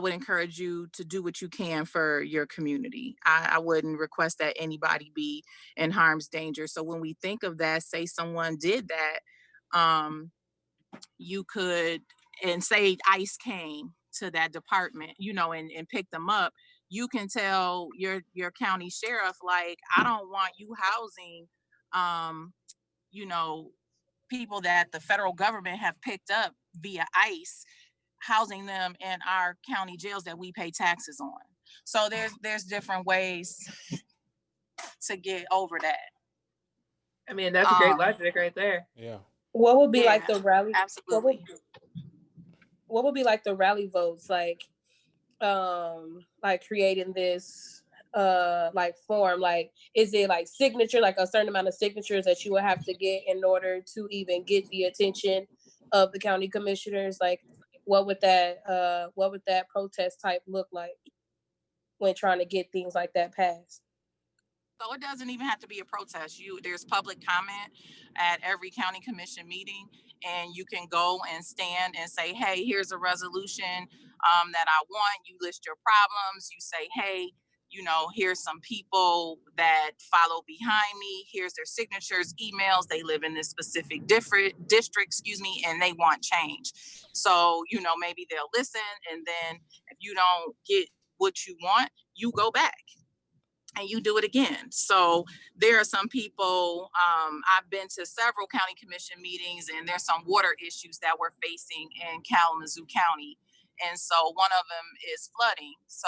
would encourage you to do what you can for your community. I wouldn't request that anybody be in harm's danger. So when we think of that, say someone did that, you could, and say ICE came to that department, and picked them up, you can tell your county sheriff, I don't want you housing, people that the federal government have picked up via ICE, housing them in our county jails that we pay taxes on. So there's different ways to get over that. I mean, that's a great logic right there. Yeah. What would be the rally? Absolutely. What would be the rally votes, creating this form? Is it signature, a certain amount of signatures that you would have to get in order to even get the attention of the county commissioners? What would that protest type look like when trying to get things like that passed? So it doesn't even have to be a protest. There's public comment at every county commission meeting, and you can go and stand and say, hey, here's a resolution that I want. You list your problems. You say, hey, here's some people that follow behind me. Here's their signatures, emails. They live in this specific district, and they want change. So, maybe they'll listen. And then if you don't get what you want, you go back and you do it again. So there are some people, I've been to several county commission meetings, and there's some water issues that we're facing in Kalamazoo County. And so one of them is flooding. So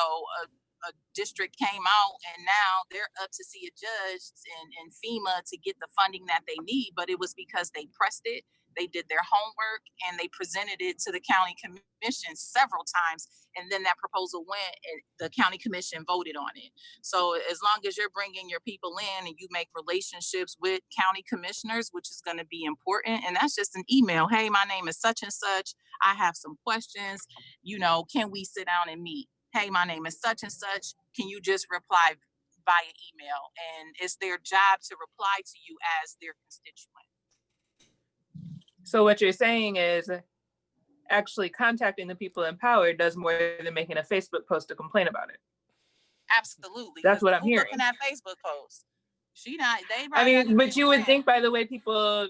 a district came out, and now they're up to see a judge in FEMA to get the funding that they need. But it was because they pressed it, they did their homework, and they presented it to the county commission several times. And then that proposal went, and the county commission voted on it. So as long as you're bringing your people in and you make relationships with county commissioners, which is going to be important, and that's just an email. Hey, my name is such and such. I have some questions. Can we sit down and meet? Hey, my name is such and such. Can you just reply via email? And it's their job to reply to you as their constituent. So what you're saying is actually contacting the people in power does more than making a Facebook post to complain about it. Absolutely. That's what I'm hearing. Looking at Facebook posts. But you would think by the way people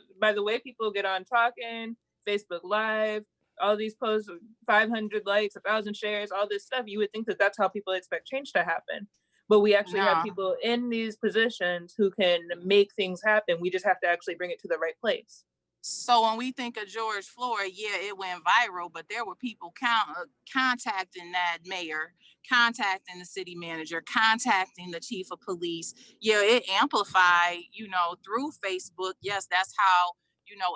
get on talking, Facebook Live, all these posts, 500 likes, 1,000 shares, all this stuff, you would think that that's how people expect change to happen. But we actually have people in these positions who can make things happen. We just have to actually bring it to the right place. So when we think of George Floyd, yeah, it went viral, but there were people contacting that mayor, contacting the city manager, contacting the chief of police. Yeah, it amplified, through Facebook. Yes, that's how,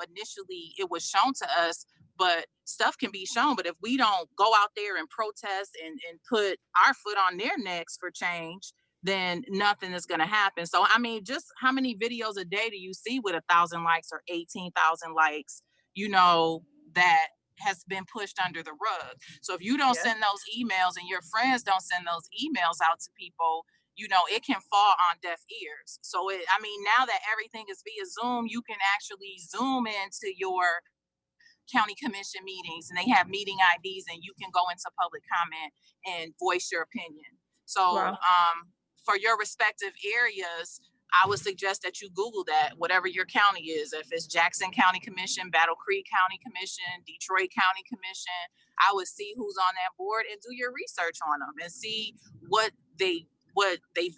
initially it was shown to us, but stuff can be shown. But if we don't go out there and protest and put our foot on their necks for change, then nothing is going to happen. So, I mean, just how many videos a day do you see with 1,000 likes or 18,000 likes, that has been pushed under the rug? So if you don't send those emails and your friends don't send those emails out to people, it can fall on deaf ears. So, now that everything is via Zoom, you can actually Zoom into your county commission meetings and they have meeting IDs and you can go into public comment and voice your opinion. So, for your respective areas, I would suggest that you Google that, whatever your county is. If it's Jackson County Commission, Battle Creek County Commission, Detroit County Commission, I would see who's on that board and do your research on them and see what they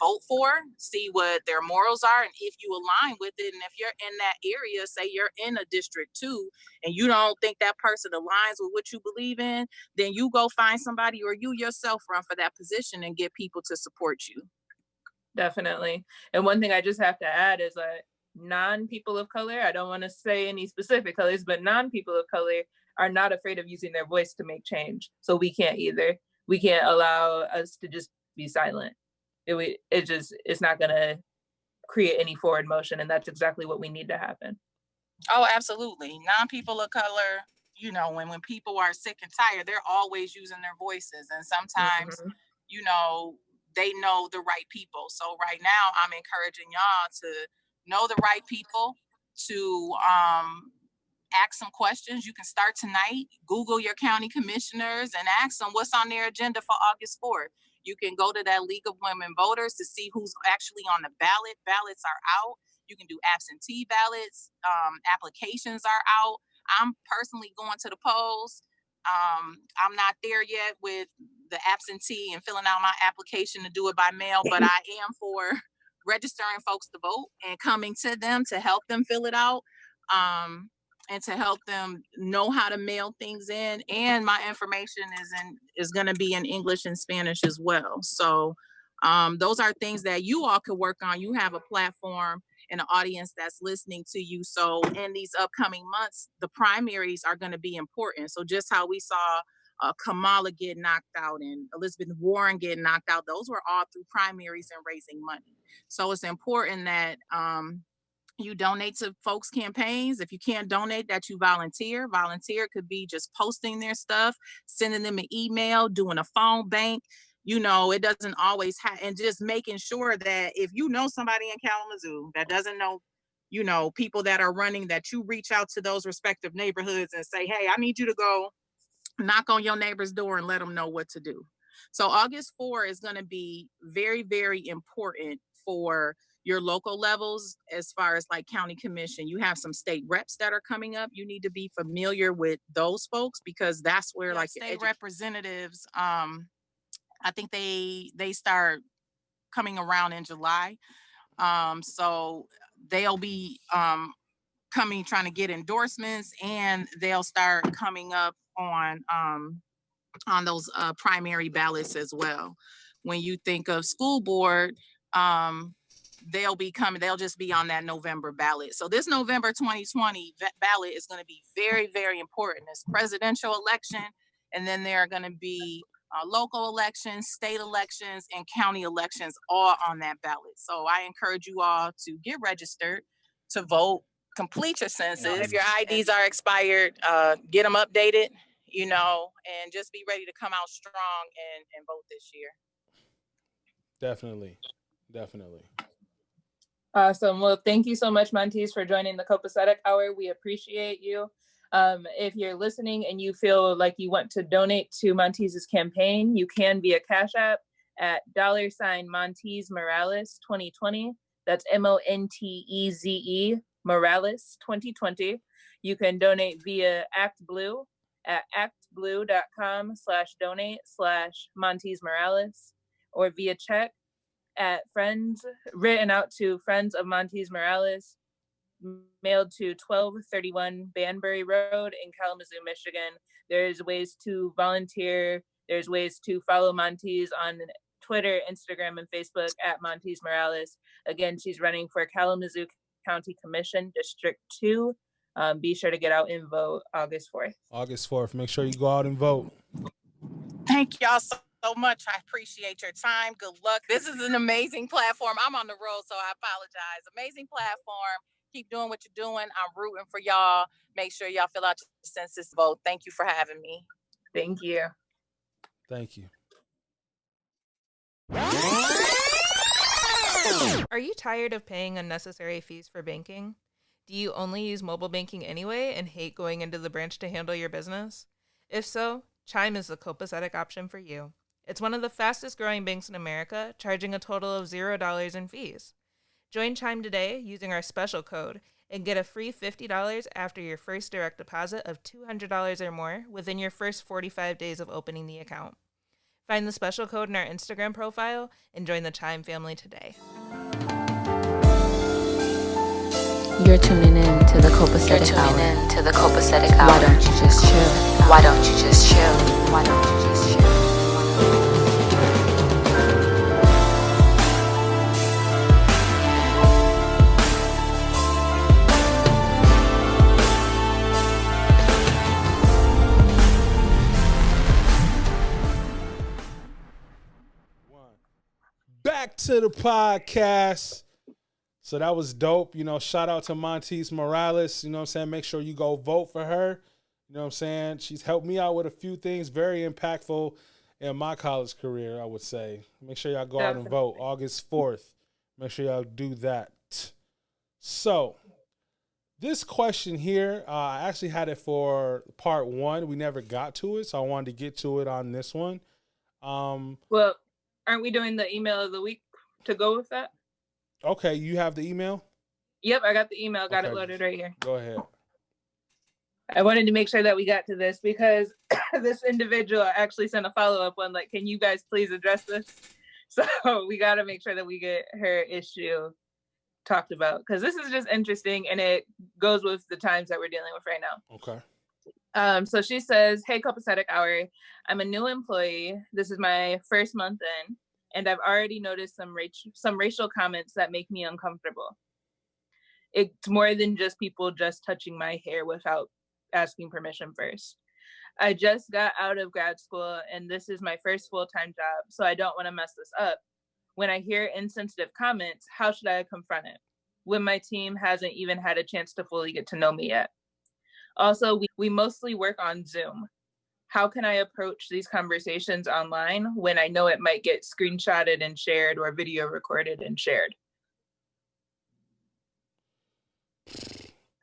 vote for, see what their morals are, and if you align with it. And if you're in that area, say you're in a District 2, and you don't think that person aligns with what you believe in, then you go find somebody or you yourself run for that position and get people to support you. Definitely. And one thing I just have to add is that non-people of color, I don't want to say any specific colors, but non-people of color are not afraid of using their voice to make change. So we can't either. We can't allow us to just be silent. It's not going to create any forward motion. And that's exactly what we need to happen. Oh, absolutely. Non-people of color, when people are sick and tired, they're always using their voices. And sometimes, they know the right people. So right now I'm encouraging y'all to know the right people, to ask some questions. You can start tonight, Google your county commissioners and ask them what's on their agenda for August 4th. You can go to that League of Women Voters to see who's actually on the ballot. Ballots are out. You can do absentee ballots. Applications are out. I'm personally going to the polls. I'm not there yet with the absentee and filling out my application to do it by mail, but I am for registering folks to vote and coming to them to help them fill it out, and to help them know how to mail things in. And my information is going to be in English and Spanish as well. So those are things that you all could work on. You have a platform and an audience that's listening to you. So in these upcoming months, the primaries are going to be important. So just how we saw Kamala get knocked out and Elizabeth Warren get knocked out, those were all through primaries and raising money. So it's important that you donate to folks' campaigns. If you can't donate, that you volunteer. Volunteer could be just posting their stuff, sending them an email, doing a phone bank. It doesn't always and just making sure that if you know somebody in Kalamazoo that doesn't know, people that are running, that you reach out to those respective neighborhoods and say, hey, I need you to go knock on your neighbor's door and let them know what to do. So August 4 is going to be very, very important for your local levels. As far as like county commission, you have some state reps that are coming up. You need to be familiar with those folks, because that's where like state representatives, I think they start coming around in July. So they'll be coming, trying to get endorsements, and they'll start coming up on those primary ballots as well. When you think of school board, they'll just be on that November ballot. So this November 2020 ballot is going to be very, very important. It's presidential election, and then there are going to be local elections, state elections, and county elections all on that ballot. So I encourage you all to get registered to vote, complete your census. If your IDs are expired, get them updated, and just be ready to come out strong and vote this year. Definitely. Awesome. Well, thank you so much, Monteze, for joining the Copacetic Hour. We appreciate you. If you're listening and you feel like you want to donate to Monteze's campaign, you can via Cash App at $Monteze Morales 2020. That's Monteze Morales 2020. You can donate via Act Blue at actblue.com/donate/Monteze Morales, or via check at friends, written out to Friends of Monteze Morales, mailed to 1231 Banbury Road in Kalamazoo, Michigan. There's ways to volunteer. There's ways to follow Monteze on Twitter, Instagram, and Facebook at Monteze Morales. Again, she's running for Kalamazoo County Commission, District 2. Be sure to get out and vote August 4th. August 4th. Make sure you go out and vote. Thank y'all so much. I appreciate your time. Good luck. This is an amazing platform. I'm on the road, so I apologize. Amazing platform. Keep doing what you're doing. I'm rooting for y'all. Make sure y'all fill out your census vote. Thank you for having me. Thank you. Thank you. Are you tired of paying unnecessary fees for banking? Do you only use mobile banking anyway and hate going into the branch to handle your business? If so, Chime is the copacetic option for you. It's one of the fastest growing banks in America, charging a total of $0 in fees. Join Chime today using our special code and get a free $50 after your first direct deposit of $200 or more within your first 45 days of opening the account. Find the special code in our Instagram profile and join the Chime family today. You're tuning in to the Copacetic Hour. Why don't you just chill? Why don't you just chill? Why don't you just chill? Back to the podcast. So that was dope. You know, shout out to Monteze Morales. You know what I'm saying? Make sure you go vote for her. You know what I'm saying? She's helped me out with a few things, very impactful in my college career, I would say. Make sure y'all go out and vote August 4th. Make sure y'all do that. So this question here, I actually had it for part 1. We never got to it, so I wanted to get to it on this one. Well, aren't we doing the email of the week to go with that? Okay, you have the email? Yep, I got the email. Got it loaded right here. Go ahead. I wanted to make sure that we got to this because this individual actually sent a follow-up one, like, can you guys please address this? So we got to make sure that we get her issue talked about because this is just interesting and it goes with the times that we're dealing with right now. Okay. So she says, hey, Copacetic Hour, I'm a new employee. This is my first month in, and I've already noticed some racial comments that make me uncomfortable. It's more than just people just touching my hair without asking permission first. I just got out of grad school, and this is my first full-time job, so I don't want to mess this up. When I hear insensitive comments, how should I confront it when my team hasn't even had a chance to fully get to know me yet? Also, we mostly work on Zoom. How can I approach these conversations online when I know it might get screenshotted and shared or video recorded and shared?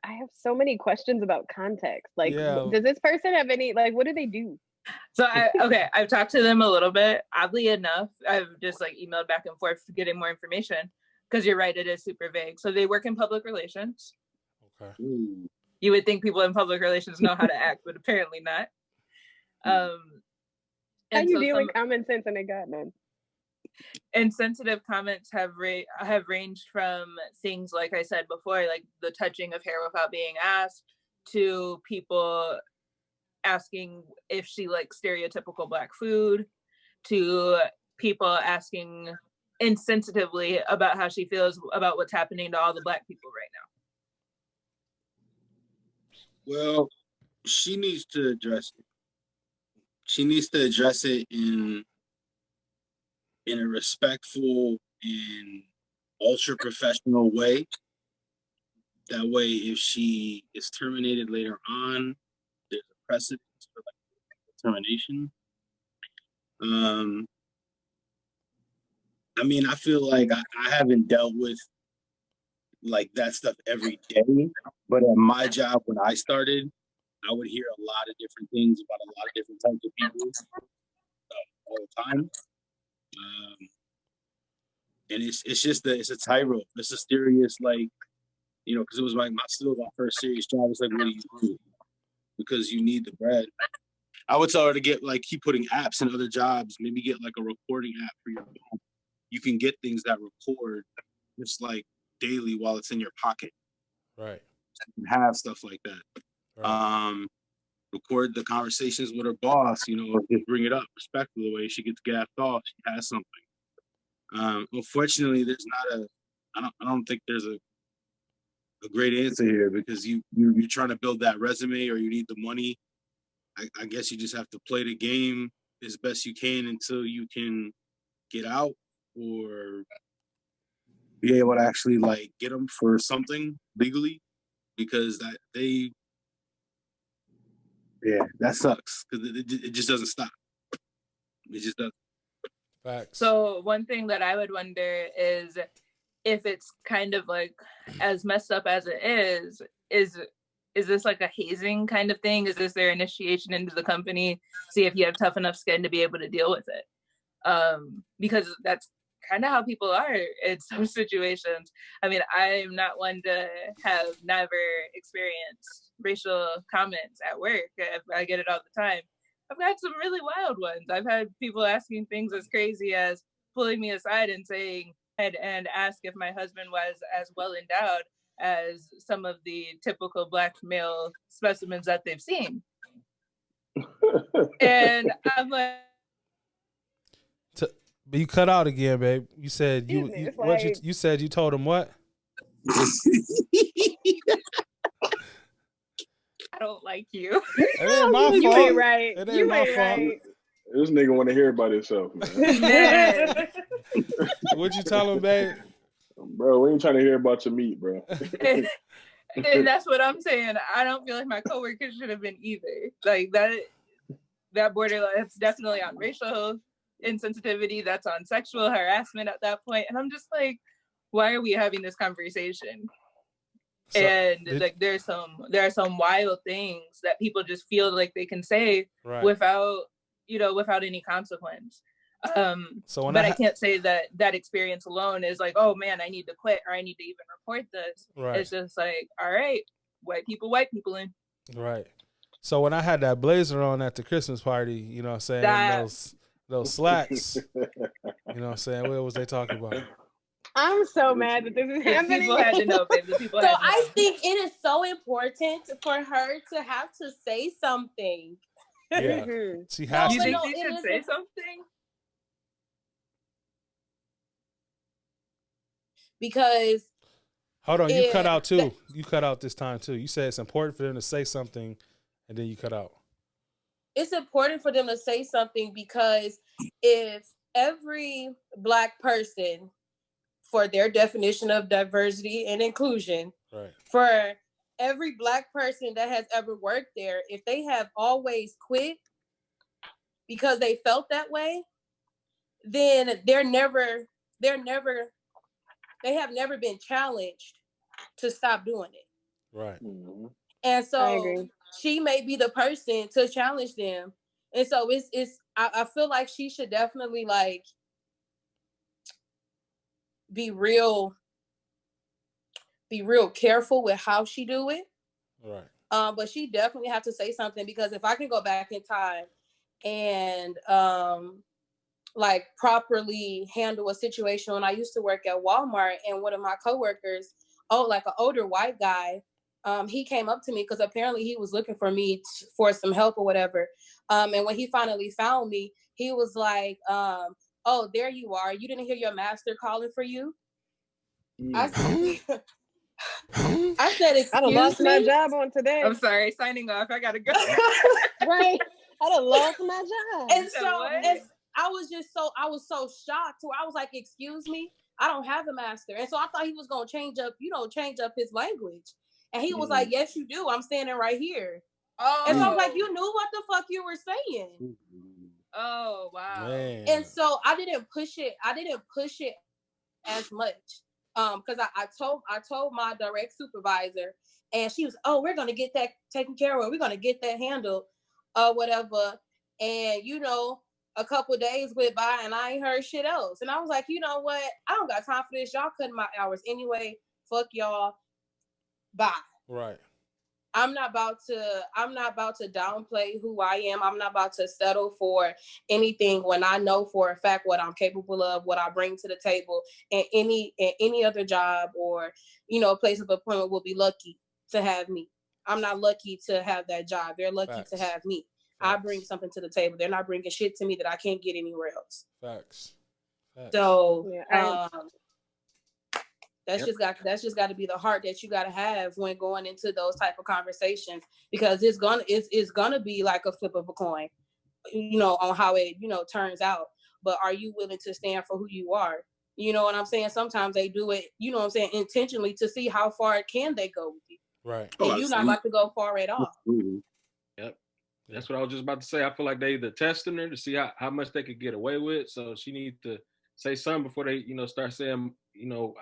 I have so many questions about context. Like, Yeah. does this person have any, like, what do they do? So I've talked to them a little bit. Oddly enough, I've just like emailed back and forth getting more information because you're right, it is super vague. So they work in public relations. Okay. You would think people in public relations know how to act, but apparently not. How you deal with common sense and it got none? Insensitive comments have ranged from things like I said before, like the touching of hair without being asked, to people asking if she likes stereotypical Black food, to people asking insensitively about how she feels about what's happening to all the Black people right now. Well, she needs to address it. She needs to address it in a respectful and ultra professional way. That way, if she is terminated later on, there's a precedent for like termination. I mean, I feel like I haven't dealt with like that stuff every day, but at my job when I started, I would hear a lot of different things about a lot of different types of people all the time. And it's just it's a tightrope. It's a serious, like, you know, because it was like my first serious job. It's like, what do you do? because you need the bread. I would tell her to keep putting apps in other jobs. Maybe get like a recording app for your phone. You can get things that record just like daily while it's in your pocket. Right. And have stuff like that. Right. Record the conversations with her boss, just bring it up respectfully. The way she gets gaffed off, she has something. Unfortunately, there's not I don't think there's a great answer here, because you're trying to build that resume, or you need the money. I guess you just have to play the game as best you can until you can get out, or be able to actually get them for something legally, because that sucks, because it just doesn't stop. It just doesn't. Facts. So one thing that I would wonder is if it's kind of like as messed up as it is this like a hazing kind of thing? Is this their initiation into the company? See if you have tough enough skin to be able to deal with it. Because that's kind of how people are in some situations. I mean, I'm not one to have never experienced racial comments at work. I get it all the time. I've got some really wild ones. I've had people asking things as crazy as pulling me aside and saying, and ask if my husband was as well endowed as some of the typical Black male specimens that they've seen. And I'm like, but you cut out again, babe. You said you said you told him what? I don't like you. It ain't my fault. You ain't right. It ain't my fault. Right. This nigga want to hear about himself, man. Man. What'd you tell him, babe? Bro, we ain't trying to hear about your meat, bro. And that's what I'm saying. I don't feel like my coworkers should have been either. Like that borderline, it's definitely on racial insensitivity. That's on sexual harassment at that point. And I'm just like, why are we having this conversation? So, and there are some wild things that people just feel like they can say without any consequence. But I can't say that experience alone is like, oh man, I need to quit, or I need to even report this. Right. It's just like, all right, white people in. Right. So when I had that blazer on at the Christmas party, you know what I'm saying, those slacks, you know what I'm saying, what was they talking about? I'm so mad that this is happening. People had to know, baby. So I think it is so important for her to have to say something. Yeah, she has to. You think she should say something? Because hold on, you cut out too. You cut out this time too. You said it's important for them to say something, and then you cut out. It's important for them to say something because if every Black person, for their definition of diversity and inclusion, for every Black person that has ever worked there, if they have always quit because they felt that way, then they have never been challenged to stop doing it. Right. Mm-hmm. And so she may be the person to challenge them. And so I feel like she should definitely be real careful with how she do it. Right. But she definitely have to say something, because if I can go back in time and properly handle a situation when I used to work at Walmart, and one of my coworkers, an older white guy, he came up to me because apparently he was looking for me for some help or whatever. And when he finally found me, he was like, oh, there you are. You didn't hear your master calling for you? I said, excuse I done lost me? my job on today. I'm sorry, signing off. I gotta go. Right. I done lost my job. And so I was so shocked. I was like, excuse me? I don't have a master. And so I thought he was going to change up his language. And he was like, yes, you do. I'm standing right here. Oh. And so I was like, you knew what the fuck you were saying. Oh, wow. Man. And so I didn't push it as much. Because I told my direct supervisor, and she was, oh, we're going to get that taken care of. We're going to get that handled, whatever. And, a couple of days went by and I ain't heard shit else. And I was like, you know what? I don't got time for this. Y'all cutting my hours anyway. Fuck y'all. Bye. Right. I'm not about to downplay who I am. I'm not about to settle for anything when I know for a fact what I'm capable of, what I bring to the table, and any other job or, place of employment will be lucky to have me. I'm not lucky to have that job. They're lucky Facts. to have me. Facts. I bring something to the table. They're not bringing shit to me that I can't get anywhere else. Facts. So, Yeah, that's just got to be the heart that you got to have when going into those type of conversations, because it's gonna be like a flip of a coin, on how it turns out. But are you willing to stand for who you are? You know what I'm saying? Sometimes they do it, intentionally to see how far can they go with you. Right. And you're not about to go far at all. Yep. That's what I was just about to say. I feel like they either testing her to see how much they could get away with. So she needs to say something before they, start saying,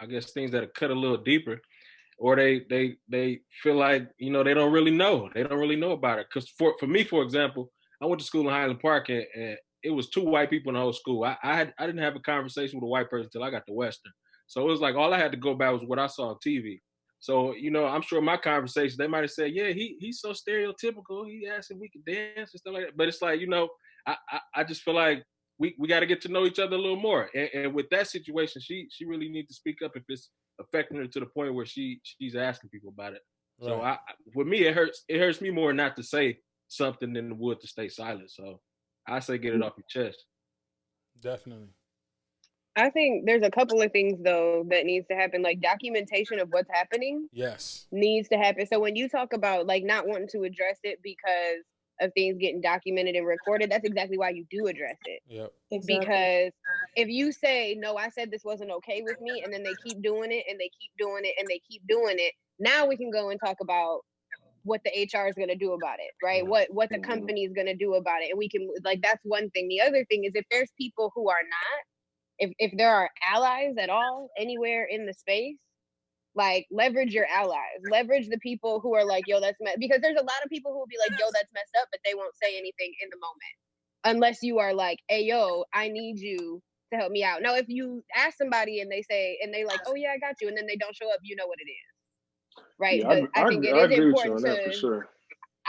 I guess things that are cut a little deeper. Or they feel like, they don't really know. They don't really know about it. Because for me, for example, I went to school in Highland Park and it was 2 white people in the whole school. I didn't have a conversation with a white person until I got to Western. So it was like all I had to go by was what I saw on TV. So, I'm sure my conversation, they might have said, yeah, he's so stereotypical. He asked if we could dance and stuff like that. But it's like, I just feel like we got to get to know each other a little more. And with that situation, she really needs to speak up if it's affecting her to the point where she's asking people about it. Right. So with me, it hurts me more not to say something than it would to stay silent. So I say get it off your chest. Definitely. I think there's a couple of things though that needs to happen, like documentation of what's happening. Yes. Needs to happen. So when you talk about like not wanting to address it because of things getting documented and recorded, that's exactly why you do address it. Yep. Exactly. Because if you say, no, I said this wasn't okay with me, and then they keep doing it and they keep doing it and they keep doing it, now we can go and talk about what the HR is going to do about it, right? What the company is going to do about it. And we can, like, that's one thing. The other thing is if there's people who are not, if there are allies at all anywhere in the space, like leverage your allies, leverage the people who are like, yo, that's because there's a lot of people who will be like, yo, that's messed up, but they won't say anything in the moment unless you are like, hey, yo, I need you to help me out. Now, if you ask somebody and they say, and they like, oh yeah, I got you, and then they don't show up, you know what it is, right? Yeah, but I think it is important to. For sure.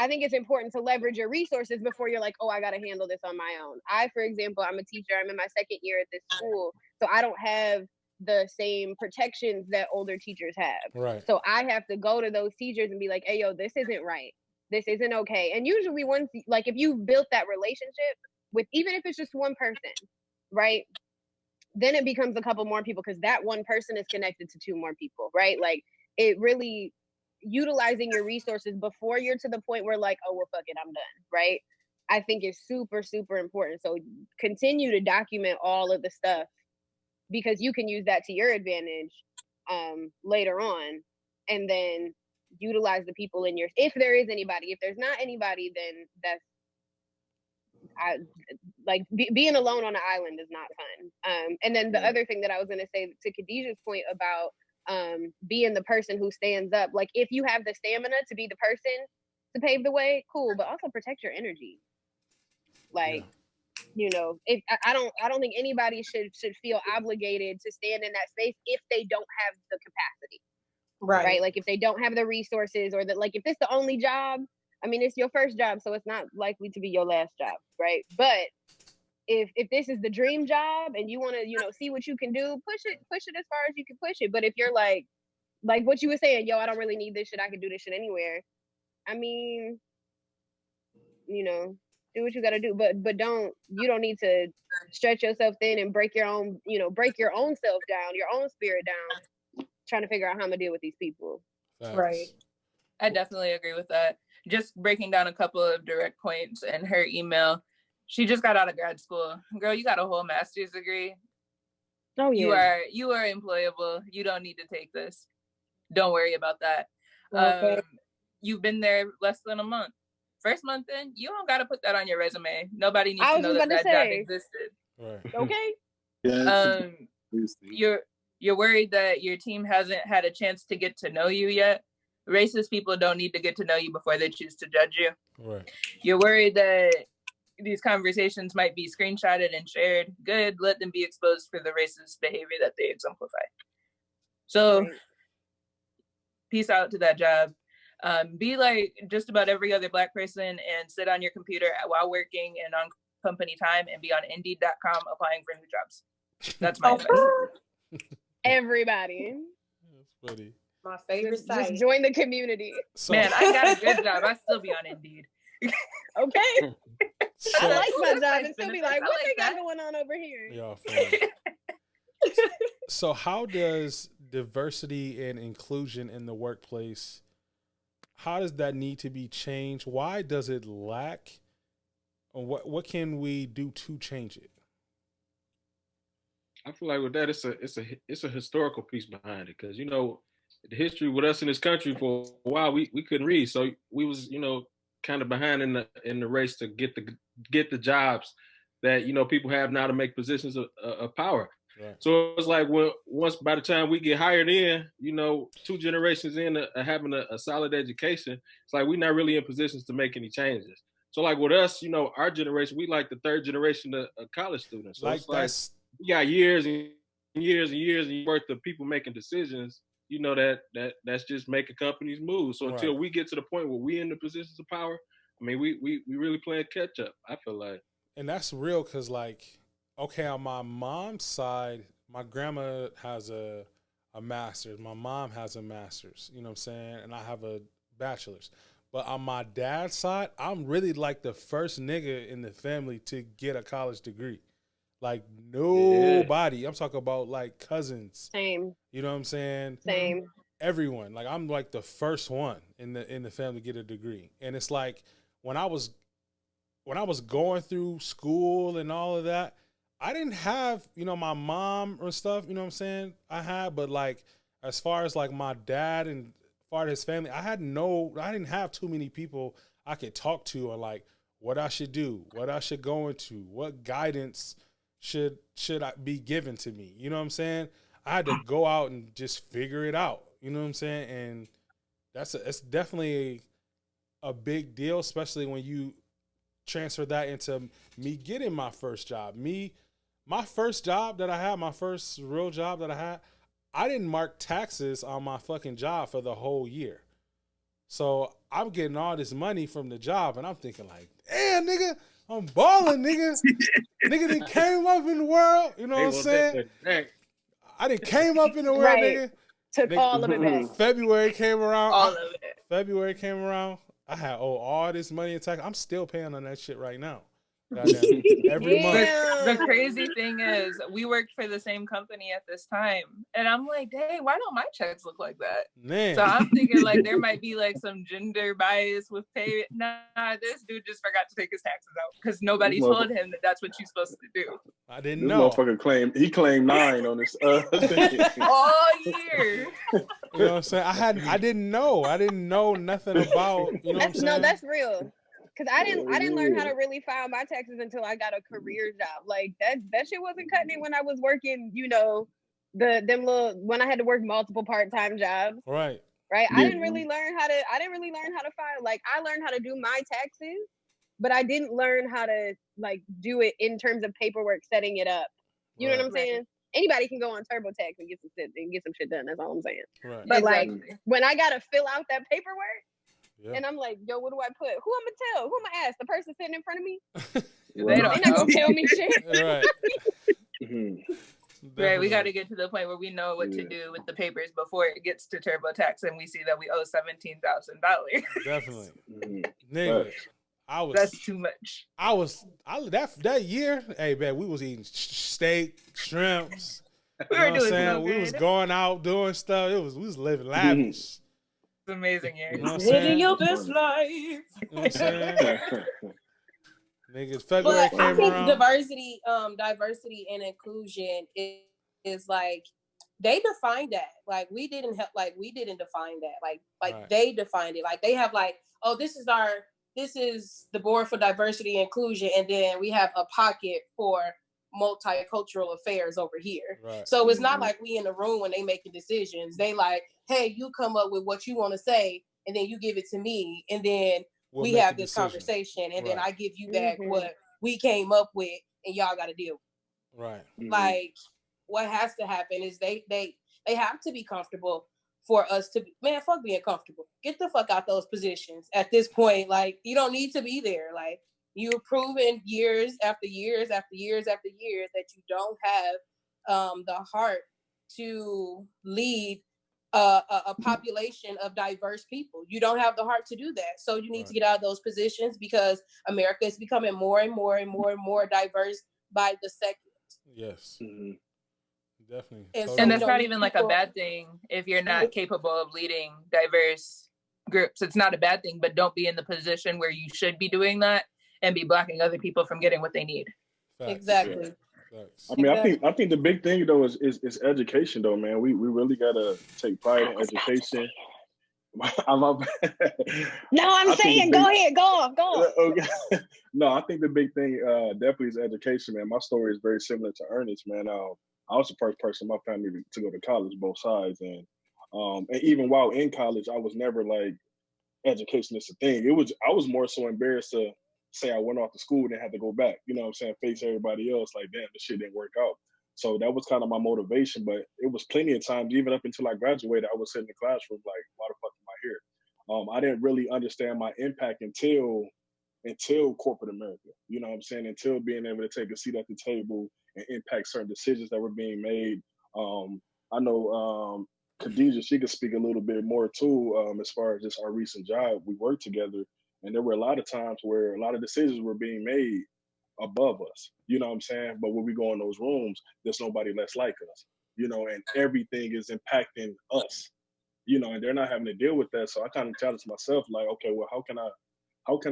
I think it's important to leverage your resources before you're like, oh, I got to handle this on my own. For example, I'm a teacher. I'm in my 2nd year at this school. So I don't have the same protections that older teachers have. Right. So I have to go to those teachers and be like, hey, yo, this isn't right. This isn't okay. And usually once, like if you've built that relationship with, even if it's just one person, right? Then it becomes a couple more people because that one person is connected to 2 more people, right? Like it really... utilizing your resources before you're to the point where like, oh, well, fuck it, I'm done, right? I think is super, super important. So continue to document all of the stuff because you can use that to your advantage later on, and then utilize the people in your, if there is anybody. If there's not anybody, then that's, being alone on an island is not fun. And then the other thing that I was going to say to Khadijah's point about being the person who stands up, like if you have the stamina to be the person to pave the way, cool, but also protect your energy. Like, if I don't think anybody should feel obligated to stand in that space if they don't have the capacity, right? Like if they don't have the resources, or that, like if it's the only job, I mean, it's your first job, so it's not likely to be your last job, right? But if this is the dream job and you want to, see what you can do, push it as far as you can push it. But if you're like what you were saying, yo, I don't really need this shit, I can do this shit anywhere. I mean, do what you got to do, but you don't need to stretch yourself thin and break your own self down, your own spirit down, trying to figure out how I'm gonna deal with these people. Right. I definitely agree with that. Just breaking down a couple of direct points in her email. She just got out of grad school. Girl, you got a whole master's degree. Oh yeah. You are employable. You don't need to take this. Don't worry about that. Okay. You've been there less than a month. First month in, you don't got to put that on your resume. Nobody needs to know that job existed. Right. Okay. Yeah, you're worried that your team hasn't had a chance to get to know you yet. Racist people don't need to get to know you before they choose to judge you. Right. You're worried that these conversations might be screenshotted and shared. Good, let them be exposed for the racist behavior that they exemplify. So, peace out to that job. Be like just about every other Black person and sit on your computer while working and on company time and be on Indeed.com applying for new jobs. That's my advice. Everybody. That's funny. My favorite site. Just join the community. So, Man, I got a good job. I still be on Indeed. Okay. so, I like my That's job like and still be benefits. like, I what like they got that. going on over here? y'all funny. So how does diversity and inclusion in the workplace, how does that need to be changed? Why does it lack? And what can we do to change it? I feel like with that, it's a historical piece behind it, because the history with us in this country for a while, we couldn't read, so we was kind of behind in the race to get the jobs that people have now to make positions of power. Right. So it's like once by the time we get hired in, 2 generations in having a solid education, it's like we're not really in positions to make any changes. So like with us, our generation, we like the 3rd generation of college students. So Like it's like that's we got years and years and years worth of people making decisions, that's just making companies move. So until Right. we get to the point where we in the positions of power, I mean, we really playing catch up, I feel like. And that's real because, like, okay, on my mom's side, my grandma has a master's. My mom has a master's, you know what I'm saying? And I have a bachelor's. But on my dad's side, I'm really like the first nigga in the family to get a college degree. Like, nobody. I'm talking about, like, cousins. Same. You know what I'm saying? Same. Everyone. Like, I'm like the first one in the family to get a degree. And it's like when I was going through school and all of that, I didn't have, my mom or stuff, you know what I'm saying? I had, but like as far as like my dad and as far as his family, I didn't have too many people I could talk to on like what I should do, what I should go into, what guidance should I be given to me. You know what I'm saying? I had to go out and just figure it out. You know what I'm saying? And it's definitely a big deal, especially when you transfer that into me getting my first job. My first job that I had, my first real job that I had, I didn't mark taxes on my fucking job for the whole year. So I'm getting all this money from the job, and I'm thinking like, damn, nigga, I'm balling, nigga. Nigga done came up in the world, you know what I'm saying? I done came up in the world, Right. nigga. Took all of it back. February came around. All of it. February came around. I had all this money in tax. I'm still paying on that shit right now. Goddamn, every month. The crazy thing is, we worked for the same company at this time, and I'm like, dang, why don't my checks look like that? Man. So I'm thinking like there might be like some gender bias with pay. Nah, this dude just forgot to take his taxes out because nobody told him that that's what you're supposed to do. I didn't This know. motherfucker claimed 9 on this thing. All year. You know what I'm saying? I didn't know. I didn't know nothing about, you know what I'm saying? No, that's real. Cause I didn't learn how to really file my taxes until I got a career job. Like that shit wasn't cutting it when I was working, when I had to work multiple part-time jobs. Right. Right. Yeah. I didn't really learn how to file. Like I learned how to do my taxes, but I didn't learn how to like do it in terms of paperwork, setting it up. You know what I'm saying? Anybody can go on TurboTax and get some shit done. That's all I'm saying. Right. But like when I gotta fill out that paperwork, yeah. and I'm like, yo, what do I put? Who I'm gonna tell? Who am I ask? The person sitting in front of me? They don't They're not gonna tell me shit. Right. Right, we got to get to the point where we know what to do with the papers before it gets to TurboTax, and we see that we owe $17,000. Definitely, nigga. That's too much. That year. Hey, man, we was eating steak, shrimps. We were doing so we good. was going out doing stuff. We was living lavish. It's amazing, yeah. You know what I'm Living saying? your best life. You know what I'm saying? Niggas, February But I came think around. diversity and inclusion is like they defined that. Like we didn't define that. Like Right. They defined it. Like they have like, oh, this is the board for diversity and inclusion, and then we have a pocket for multicultural affairs over here. Right. So it's not like we in the room when they making decisions. They like, hey, you come up with what you want to say, and then you give it to me, and then We'll we make have the this decision. conversation, and then Right. I give you back what we came up with, and y'all got to deal with. Right. Like what has to happen is they have to be comfortable for us to man, fuck being comfortable. Get the fuck out those positions at this point. Like, you don't need to be there. Like, you've proven years after years after years after years that you don't have the heart to lead a population of diverse people. You don't have the heart to do that. So you need to get out of those positions because America is becoming more and more and more and more diverse by the second. Yes. Mm-hmm. Definitely. And that's not even like a bad thing if you're not capable of leading diverse groups. It's not a bad thing, but don't be in the position where you should be doing that and be blocking other people from getting what they need. Facts. Exactly. Facts. I mean, I think the big thing though is education though, man. We really gotta take pride in education. No, I'm saying, go ahead, go on. Okay. No, I think the big thing definitely is education, man. My story is very similar to Ernest, man. I was the first person in my family to go to college, both sides, and even while in college, I was never like education is a thing. I was more so embarrassed to say I went off to school and then had to go back. You know what I'm saying? Face everybody else like, damn, this shit didn't work out. So that was kind of my motivation. But it was plenty of times, even up until I graduated, I was sitting in the classroom like, why the fuck am I here? I didn't really understand my impact until corporate America. You know what I'm saying? Until being able to take a seat at the table and impact certain decisions that were being made. I know Khadijah, she could speak a little bit more too, as far as just our recent job. We worked together, and there were a lot of times where a lot of decisions were being made above us. You know what I'm saying? But when we go in those rooms, there's nobody less like us. You know, and everything is impacting us. You know, and they're not having to deal with that. So I kind of challenge myself, like, okay, well, how can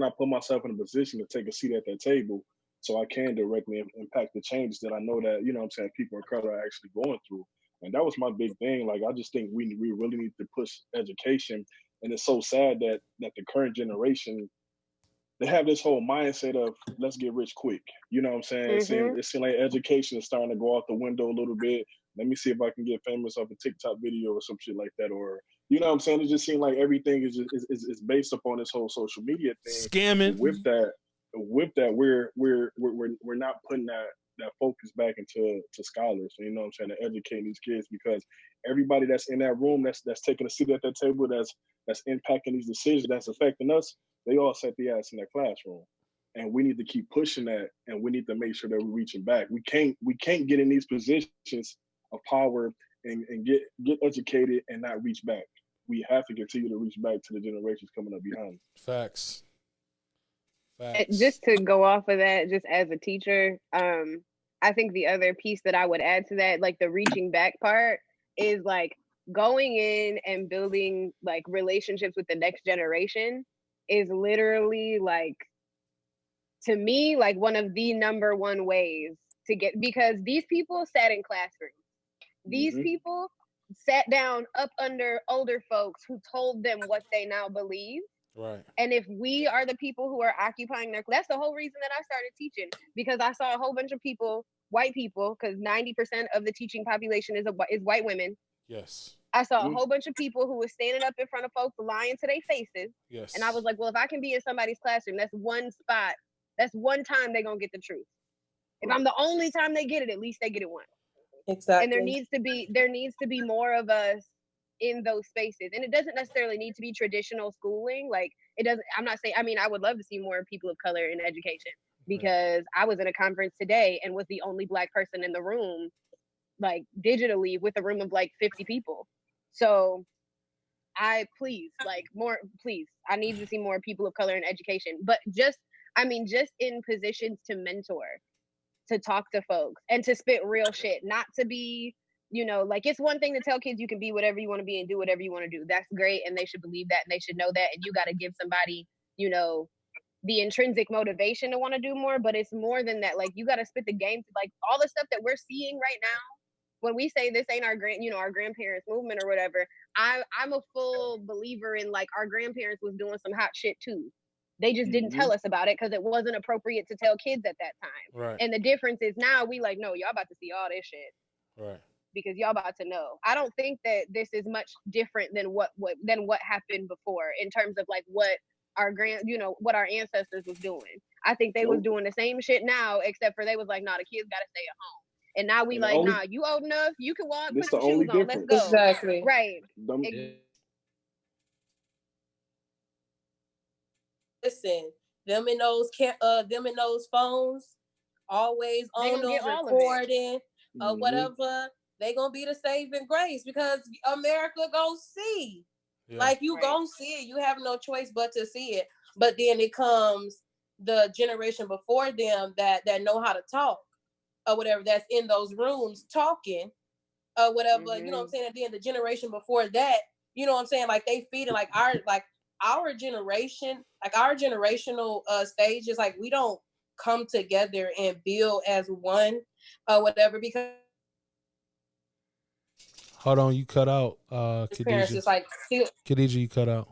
I put myself in a position to take a seat at that table so I can directly impact the changes that I know that, you know what I'm saying, people of color are actually going through. And that was my big thing. Like, I just think we really need to push education. And it's so sad that the current generation, they have this whole mindset of let's get rich quick. You know what I'm saying? Mm-hmm. It seems like education is starting to go out the window a little bit. Let me see if I can get famous off a TikTok video or some shit like that. Or, you know what I'm saying? It just seems like everything is based upon this whole social media thing. Scamming. With that, we're not putting that focus back into scholars. You know what I'm saying? To educate these kids, because everybody that's in that room, that's taking a seat at that table, that's impacting these decisions, that's affecting us, they all set the ass in that classroom. And we need to keep pushing that, and we need to make sure that we're reaching back. We can't get in these positions of power and get educated and not reach back. We have to continue to reach back to the generations coming up behind. Facts. Just to go off of that, just as a teacher, I think the other piece that I would add to that, like the reaching back part, is like going in and building like relationships with the next generation is literally like, to me, like one of the number one ways to get, because these people sat in classrooms. These people sat down up under older folks who told them what they now believe. Right. And if we are the people who are occupying their, that's the whole reason that I started teaching, because I saw a whole bunch of people, white people, because 90% of the teaching population is white women. Yes. I saw a whole bunch of people who were standing up in front of folks lying to their faces. Yes. And I was like, well, if I can be in somebody's classroom, that's one spot. That's one time they're going to get the truth. If I'm the only time they get it, at least they get it once. Exactly. And there needs to be more of us in those spaces. And it doesn't necessarily need to be traditional schooling. Like, it doesn't, I'm not saying, I mean, I would love to see more people of color in education, because I was in a conference today and was the only Black person in the room, like digitally, with a room of like 50 people. So I need to see more people of color in education, but just in positions to mentor, to talk to folks, and to spit real shit, not to be, like, it's one thing to tell kids you can be whatever you want to be and do whatever you want to do. That's great. And they should believe that, and they should know that. And you got to give somebody, the intrinsic motivation to want to do more. But it's more than that. Like, you got to spit the game. Like, all the stuff that we're seeing right now, when we say this ain't our grandparents movement or whatever, I'm a full believer in, like, our grandparents was doing some hot shit too. They just didn't tell us about it because it wasn't appropriate to tell kids at that time. Right. And the difference is now we like, no, y'all about to see all this shit. Right. Because y'all about to know. I don't think that this is much different than what happened before, in terms of like what our what our ancestors was doing. I think they was doing the same shit now, except for they was like, nah, the kids gotta stay at home. And now we And the like, only nah, you old enough, you can walk, this put the your only shoes on, let's difference. go. Exactly. Right. Them, Listen, them in those phones, always They on gonna get them, all of it. recording, mhm. whatever. They gonna be the saving grace because America gonna see. Yeah. Like you Right. gonna see it. You have no choice but to see it. But then it comes the generation before them that know how to talk or whatever, that's in those rooms talking or whatever, you know what I'm saying? And then the generation before that, you know what I'm saying? Like they feeding like our generation, like our generational stages, like we don't come together and build as one or whatever, because Hold on, you cut out, his parents Khadijah. just like still. Khadijah, you cut out.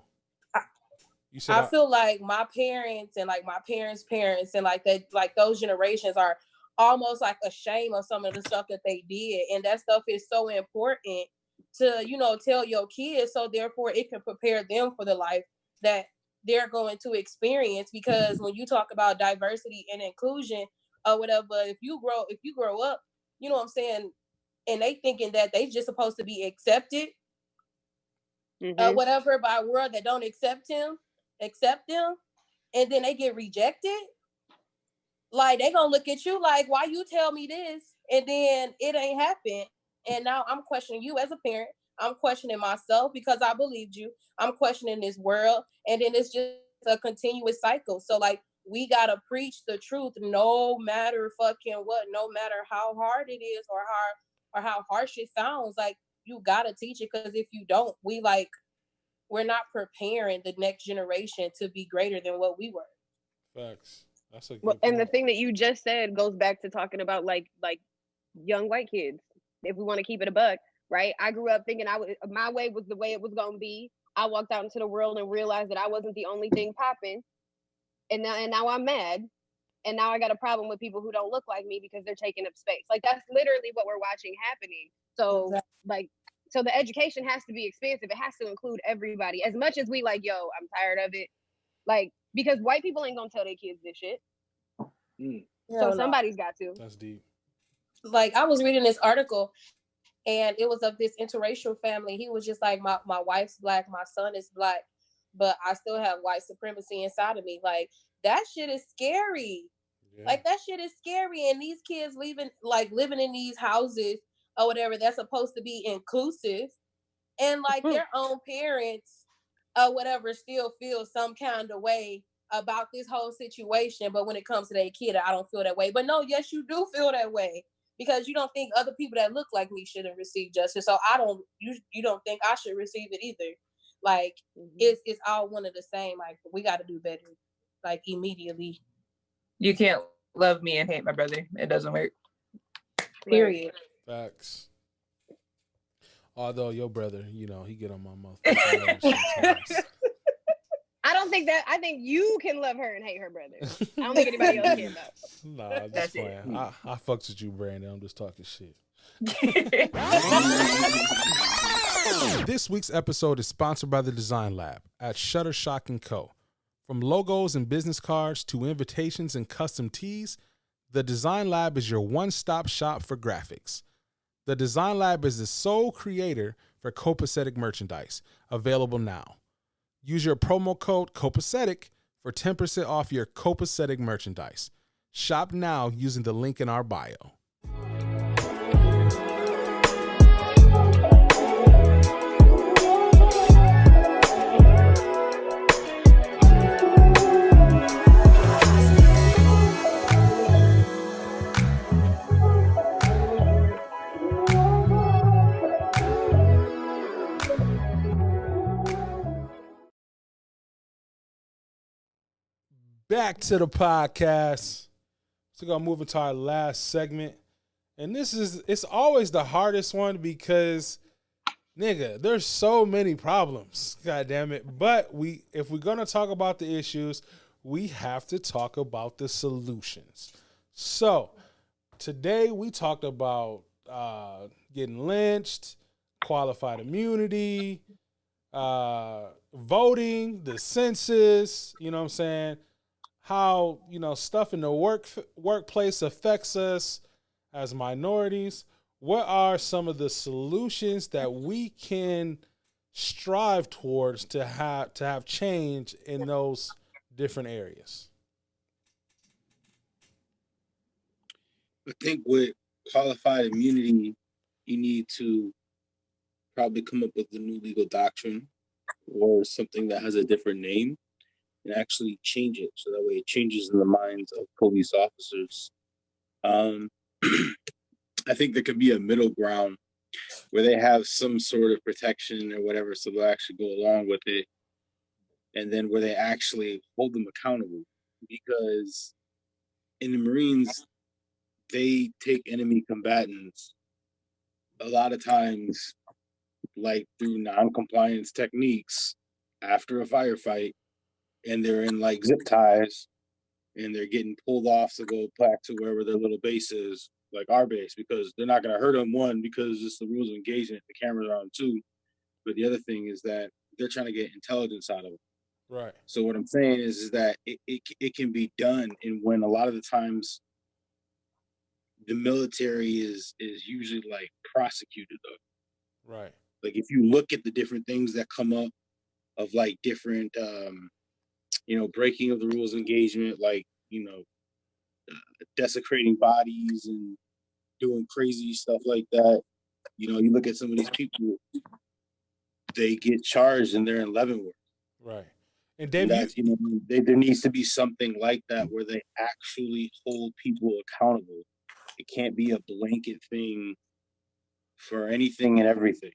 You said I feel like my parents and like my parents' parents and like that, like those generations are almost like ashamed of some of the stuff that they did. And that stuff is so important to, you know, tell your kids. So therefore it can prepare them for the life that they're going to experience. Because when you talk about diversity and inclusion or whatever, if you grow up, you know what I'm saying, and they thinking that they just supposed to be accepted whatever by a world that don't accept them, and then they get rejected, like they gonna look at you like, why you tell me this and then it ain't happened, and now I'm questioning you as a parent, I'm questioning myself because I believed you, I'm questioning this world, and then it's just a continuous cycle. So like we gotta preach the truth no matter fucking what, no matter how hard it is or how harsh it sounds. Like you gotta teach it, because if you don't, we're not preparing the next generation to be greater than what we were. Facts. That's a good Well, and the point. thing that you just said goes back to talking about like young white kids. If we want to keep it a buck, right? I grew up thinking my way was the way it was gonna be. I walked out into the world and realized that I wasn't the only thing popping, and now I'm mad, and now I got a problem with people who don't look like me because they're taking up space. Like that's literally what we're watching happening. So Exactly. like, so the education has to be expansive. It has to include everybody. As much as we like, yo, I'm tired of it. Like, because white people ain't gonna tell their kids this shit. So somebody's got to. That's deep. Like I was reading this article, and it was of this interracial family. He was just like, my wife's black, my son is black, but I still have white supremacy inside of me. Like that shit is scary. Yeah. Like that shit is scary. And these kids living in these houses or whatever that's supposed to be inclusive, and like their own parents or whatever still feel some kind of way about this whole situation. But when it comes to their kid, I don't feel that way. But no, yes, you do feel that way, because you don't think other people that look like me shouldn't receive justice. So you don't think I should receive it either. Like it's all one of the same. Like we got to do better, like immediately. You can't love me and hate my brother. It doesn't work. Period. Facts. Although your brother, you know, he get on my motherfucking nerves sometimes. I think you can love her and hate her brother. I don't think anybody else can though. Nah, I'm just playing. I fucks with you, Brandon. I'm just talking shit. This week's episode is sponsored by the Design Lab at Shutterstock & Co. From logos and business cards to invitations and custom tees, the Design Lab is your one-stop shop for graphics. The Design Lab is the sole creator for Copacetic merchandise, available now. Use your promo code Copacetic for 10% off your Copacetic merchandise. Shop now using the link in our bio. Back to the podcast. So we're gonna move into our last segment. And it's always the hardest one because nigga, there's so many problems. God damn it. But if we're gonna talk about the issues, we have to talk about the solutions. So today we talked about getting lynched, qualified immunity, voting, the census, you know what I'm saying? How, you know, stuff in the workplace affects us as minorities, what are some of the solutions that we can strive towards to have change in those different areas? I think with qualified immunity, you need to probably come up with a new legal doctrine or something that has a different name and actually change it so that way it changes in the minds of police officers. I think there could be a middle ground where they have some sort of protection or whatever, so they'll actually go along with it, and then where they actually hold them accountable. Because in the Marines, they take enemy combatants a lot of times, like through non-compliance techniques after a firefight, and they're in like zip ties, and they're getting pulled off to go back to wherever their little base is, like our base, because they're not going to hurt them. One, because it's the rules of engagement, the cameras are on. Two, but the other thing is that they're trying to get intelligence out of them. Right. So what I'm saying is that it can be done, and when a lot of the times the military is usually like prosecuted though. Right. Like if you look at the different things that come up of like different breaking of the rules of engagement, like desecrating bodies and doing crazy stuff like that. You look at some of these people, they get charged and they're in Leavenworth. Right. And David, there needs to be something like that where they actually hold people accountable. It can't be a blanket thing for anything and everything.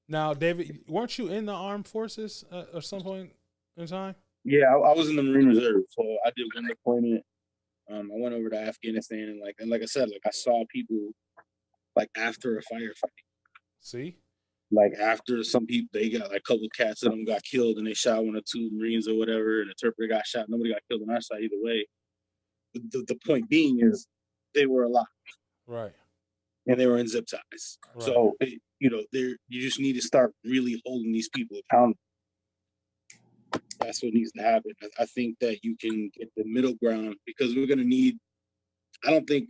Now, David, weren't you in the armed forces at some point in time? Yeah, I was in the Marine Reserve, so I did one deployment. I went over to Afghanistan, and like I said, like I saw people like after a firefight. See, like after some people, they got like a couple cats of them got killed, and they shot one or two Marines or whatever, and the interpreter got shot. Nobody got killed on our side either way. The point being is they were alive, right, and they were in zip ties. Right. So you just need to start really holding these people accountable. That's what needs to happen. I think that you can get the middle ground, because we're going to need, I don't think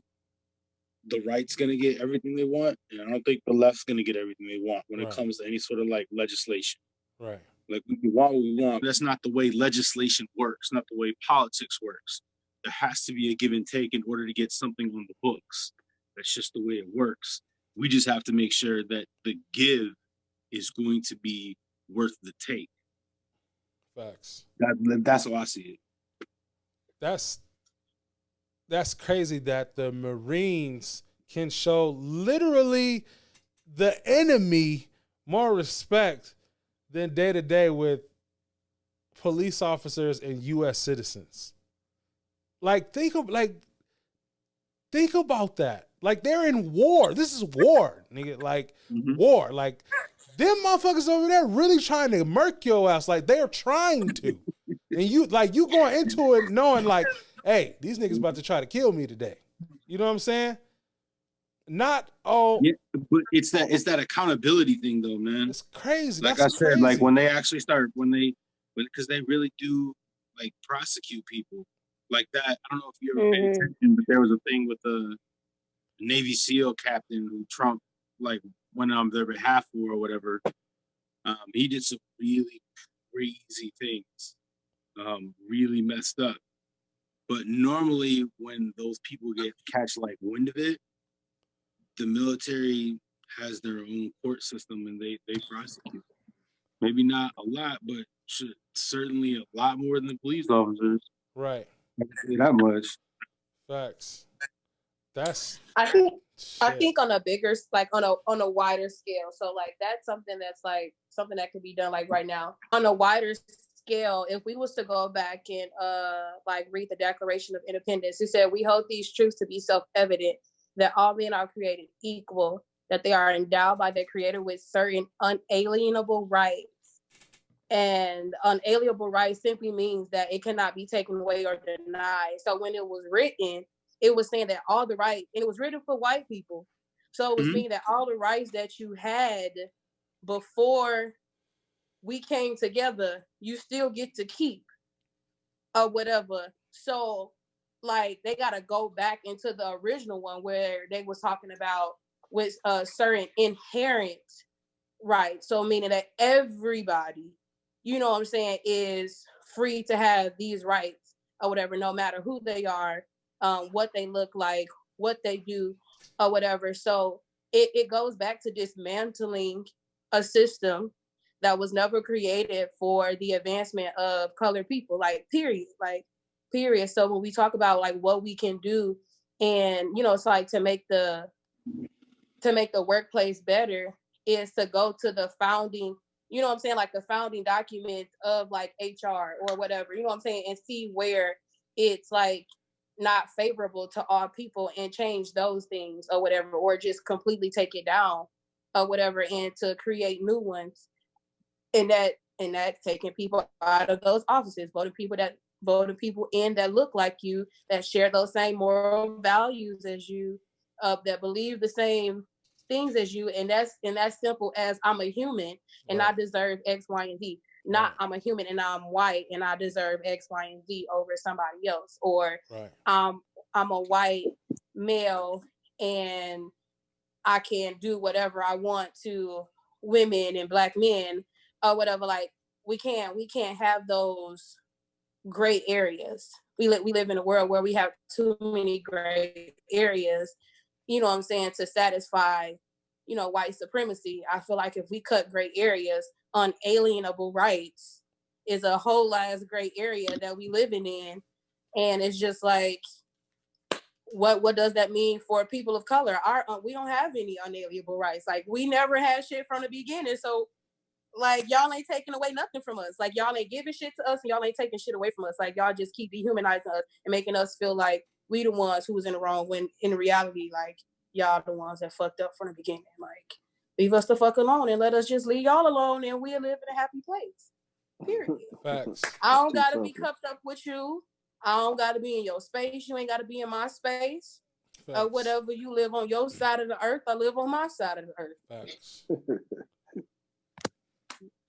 the right's going to get everything they want, and I don't think the left's going to get everything they want when it comes to any sort of like legislation. Right. Like we want what we want. That's not the way legislation works, not the way politics works. There has to be a give and take in order to get something on the books. That's just the way it works. We just have to make sure that the give is going to be worth the take. Facts. That's how I see it. That's crazy that the Marines can show literally the enemy more respect than day to day with police officers and U.S. citizens. Like think about that. Like they're in war. This is war, nigga. Like war. Like them motherfuckers over there really trying to murk your ass. Like they're trying to. And you going into it knowing like, hey, these niggas about to try to kill me today. You know what I'm saying? Yeah, but it's that accountability thing though, man. It's crazy. Like I said, like when they actually start, because they really do like prosecute people like that. I don't know if you ever paid attention, but there was a thing with the Navy SEAL captain who Trump like went on their behalf for or whatever. He did some really crazy things, really messed up. But normally when those people catch like wind of it, the military has their own court system and they prosecute. Maybe not a lot, but certainly a lot more than the police officers. Right. I can say that much. Facts. I think on a bigger, like on a wider scale. So like that's something that could be done like right now on a wider scale. If we was to go back and like read the Declaration of Independence, it said we hold these truths to be self-evident, that all men are created equal, that they are endowed by their creator with certain unalienable rights. And unalienable rights simply means that it cannot be taken away or denied. So when it was written, it was saying that all the rights, and it was written for white people. So it was meaning that all the rights that you had before we came together, you still get to keep or whatever. So like they gotta go back into the original one where they was talking about with certain inherent rights. So meaning that everybody, you know what I'm saying, is free to have these rights or whatever, no matter who they are, what they look like, what they do, or whatever. So it goes back to dismantling a system that was never created for the advancement of colored people, like period. So when we talk about like what we can do, and you know, it's like to make the workplace better is to go to the founding, you know what I'm saying, like the founding documents of like HR or whatever, you know what I'm saying, and see where it's like not favorable to all people and change those things or whatever, or just completely take it down or whatever, and to create new ones. And that taking people out of those offices, voting people in that look like you, that share those same moral values as you, that believe the same things as you, and that's simple as I'm a human and I deserve X, Y, and Z. Not I'm a human and I'm white and I deserve X, Y, and Z over somebody else, or I'm a white male and I can do whatever I want to women and black men or whatever. Like we can't have those gray areas. We live in a world where we have too many gray areas, you know what I'm saying, to satisfy, you know, white supremacy. I feel like if we cut gray areas, unalienable rights is a whole last gray area that we living in. And it's just like, what does that mean for people of color? We don't have any unalienable rights. Like we never had shit from the beginning. So like y'all ain't taking away nothing from us. Like y'all ain't giving shit to us and y'all ain't taking shit away from us. Like y'all just keep dehumanizing us and making us feel like we the ones who was in the wrong, when in reality, like y'all the ones that fucked up from the beginning. Like leave us the fuck alone and let us just leave y'all alone and we'll live in a happy place. Period. Facts. I don't gotta be cuffed up with you. I don't gotta be in your space. You ain't gotta be in my space. Or whatever, you live on your side of the earth, I live on my side of the earth. Facts.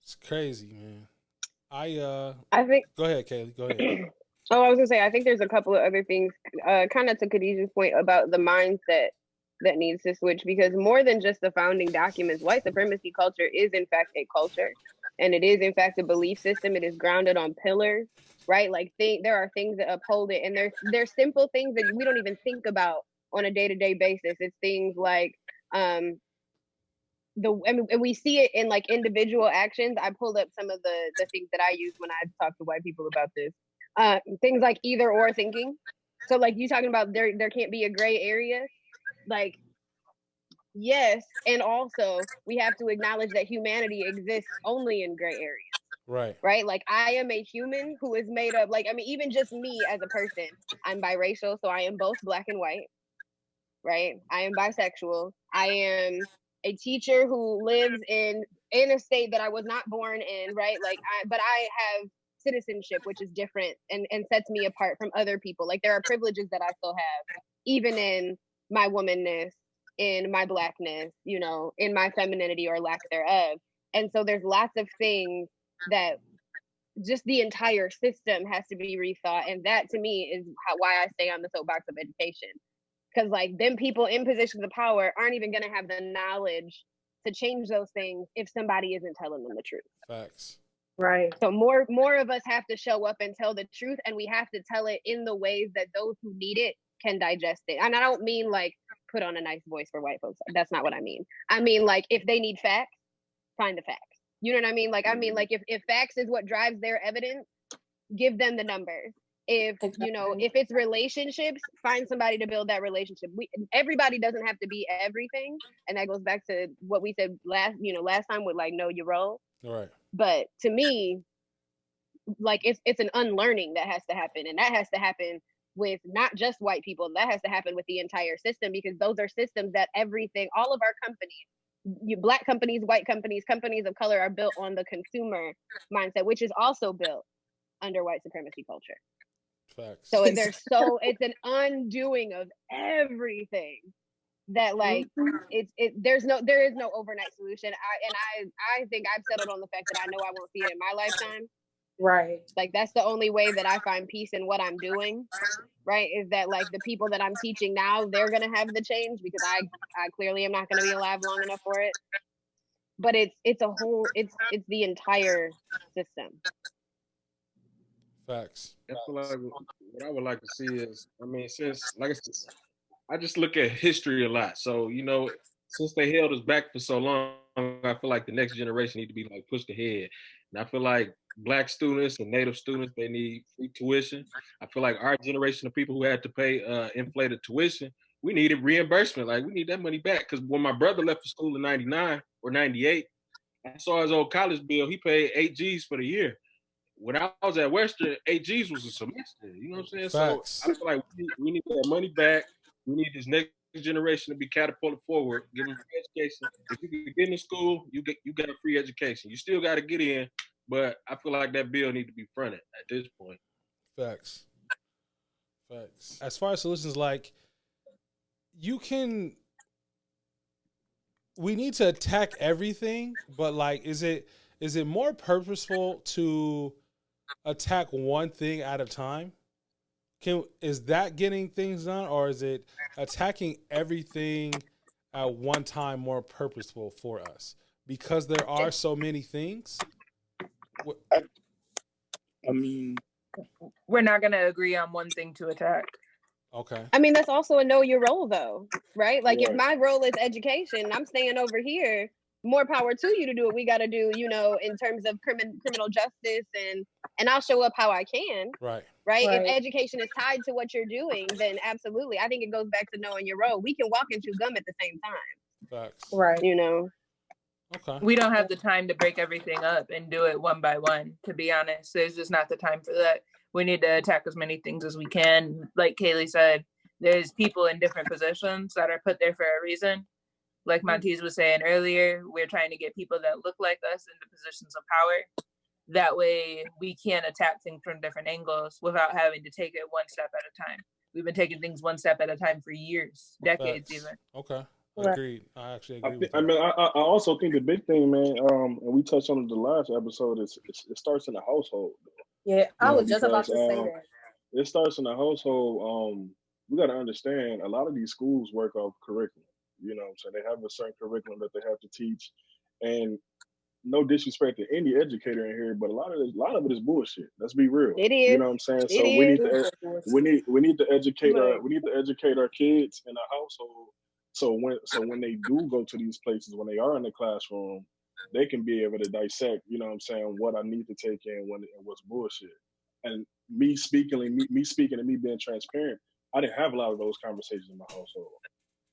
It's crazy, man. I think. Go ahead, Kaylee. Go ahead. Oh, I was gonna say, I think there's a couple of other things, kind of to Khadijah's point about the mindset that needs to switch, because more than just the founding documents, white supremacy culture is in fact a culture, and it is in fact a belief system. It is grounded on pillars, right? Like there are things that uphold it, and there's simple things that we don't even think about on a day-to-day basis. It's things like and we see it in like individual actions. I pulled up some of the things that I use when I talk to white people about this. Things like either or thinking. So like you talking about there can't be a gray area. Like, yes, and also we have to acknowledge that humanity exists only in gray areas. Right? Like I am a human who is made up, like, I mean, even just me as a person, I'm biracial, so I am both black and white, right? I am bisexual. I am a teacher who lives in a state that I was not born in, right? Like but I have citizenship, which is different and sets me apart from other people. Like there are privileges that I still have, even in my womanness, in my blackness, you know, in my femininity or lack thereof. And so there's lots of things that just the entire system has to be rethought. And that to me is why I stay on the soapbox of education. Because like them people in positions of power aren't even going to have the knowledge to change those things if somebody isn't telling them the truth. Facts. Right. So more of us have to show up and tell the truth, and we have to tell it in the ways that those who need it can digest it. And I don't mean like put on a nice voice for white folks. That's not what I mean. I mean like if they need facts, find the facts. You know what I mean? Like I mean like if facts is what drives their evidence, give them the numbers. If you know, if it's relationships, find somebody to build that relationship. Everybody doesn't have to be everything, and that goes back to what we said last time with like know your role. Right. But to me, like it's an unlearning that has to happen, and that has to happen with not just white people. That has to happen with the entire system, because those are systems that all of our companies, black companies, white companies, companies of color, are built on the consumer mindset, which is also built under white supremacy culture. Facts. So it's an undoing of everything that like there is no overnight solution. I think I've settled on the fact that I know I won't see it in my lifetime. Right. Like that's the only way that I find peace in what I'm doing, right? Is that like the people that I'm teaching now, they're gonna have the change because I clearly am not gonna be alive long enough for it. But it's a whole it's the entire system. Facts. I feel like what I would like to see is, I mean, since like I said, I just look at history a lot. So, you know, since they held us back for so long, I feel like the next generation need to be like pushed ahead. And I feel like Black students and Native students, they need free tuition. I feel like our generation of people who had to pay inflated tuition, we needed reimbursement. Like we need that money back. Because when my brother left for school in 99 or 98, I saw his old college bill. He paid 8 G's for the year. When I was at Western, 8 G's was a semester. You know what I'm saying? Facts. So I feel like we need that money back. We need this next generation to be catapulted forward. Give them free education. If you can get in school, you got a free education. You still got to get in, but I feel like that bill need to be fronted at this point. Facts. As far as solutions, like we need to attack everything, but like, is it more purposeful to attack one thing at a time? Is that getting things done, or is it attacking everything at one time more purposeful for us? Because there are so many things. I mean, We're not going to agree on one thing to attack. Okay. I mean, that's also a know your role though, right? Like if Right. my role is education, I'm staying over here. More power to you to do what we got to do, you know, in terms of criminal justice, and I'll show up how I can. Right. Right? Right. If education is tied to what you're doing, then absolutely. I think it goes back to knowing your role. We can walk and chew gum at the same time, Facts. Right. you know. Okay. We don't have the time to break everything up and do it one by one, to be honest. There's just not the time for that. We need to attack as many things as we can. Like Kaylee said, there's people in different positions that are put there for a reason. Like Monteze was saying earlier, we're trying to get people that look like us into positions of power. That way we can attack things from different angles without having to take it one step at a time. We've been taking things one step at a time for years, decades Facts. even. Okay. Right. Agreed. I actually agree with I that. mean, I also think the big thing, man, and we touched on it the last episode, is it starts in the household. Yeah, I You know, was just about because to say that. it starts in the household. We got to understand a lot of these schools work off curriculum. You know, so they have a certain curriculum that they have to teach, and no disrespect to any educator in here, but a lot of it is bullshit. Let's be real. It You is. know what I'm saying? It So is. we need to educate Right. we need to educate our kids in our household. So when they do go to these places, when they are in the classroom, they can be able to dissect, you know what I'm saying, what I need to take in and what's bullshit. And me speaking and me being transparent, I didn't have a lot of those conversations in my household.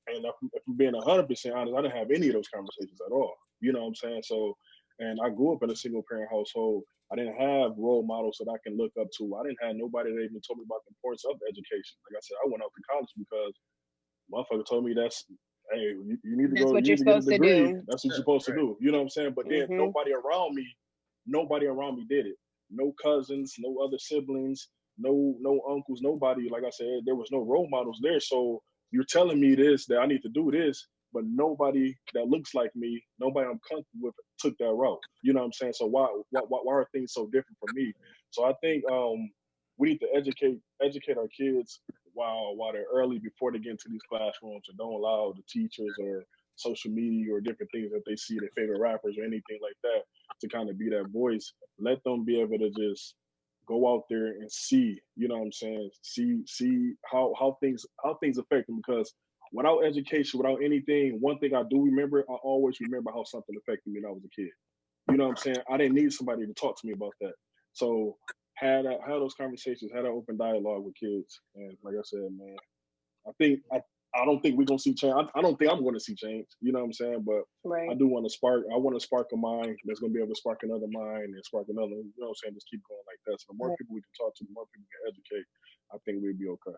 And if I'm being 100% honest, I didn't have any of those conversations at all. You know what I'm saying? So, and I grew up in a single parent household. I didn't have role models that I can look up to. I didn't have nobody that even told me about the importance of education. Like I said, I went out to college because motherfucker told me hey, you need to That's go, what you you're need to get a supposed to degree. do. That's what you're supposed to do. You know what I'm saying? But then Mhm. nobody around me did it. No cousins, no other siblings, no uncles, nobody. Like I said, there was no role models there. So you're telling me this, that I need to do this, but nobody that looks like me, nobody I'm comfortable with took that route. You know what I'm saying? So why are things so different from me? So I think we need to educate our kids while they're early, before they get into these classrooms, and don't allow the teachers or social media or different things that they see, their favorite rappers or anything like that, to kind of be that voice. Let them be able to just go out there and see, you know what I'm saying, see how things affect them. Because without education, without anything, one thing I do remember, I always remember how something affected me when I was a kid. You know what I'm saying? I didn't need somebody to talk to me about that. So have those conversations, have that open dialogue with kids. And like I said, man, I don't think we're gonna see change. I don't think I'm gonna see change. You know what I'm saying? But Right. I do want to spark. I want to spark a mind that's gonna be able to spark another mind and spark another. You know what I'm saying? Just keep going like that. So the more people we can talk to, the more people we can educate, I think we'll be okay.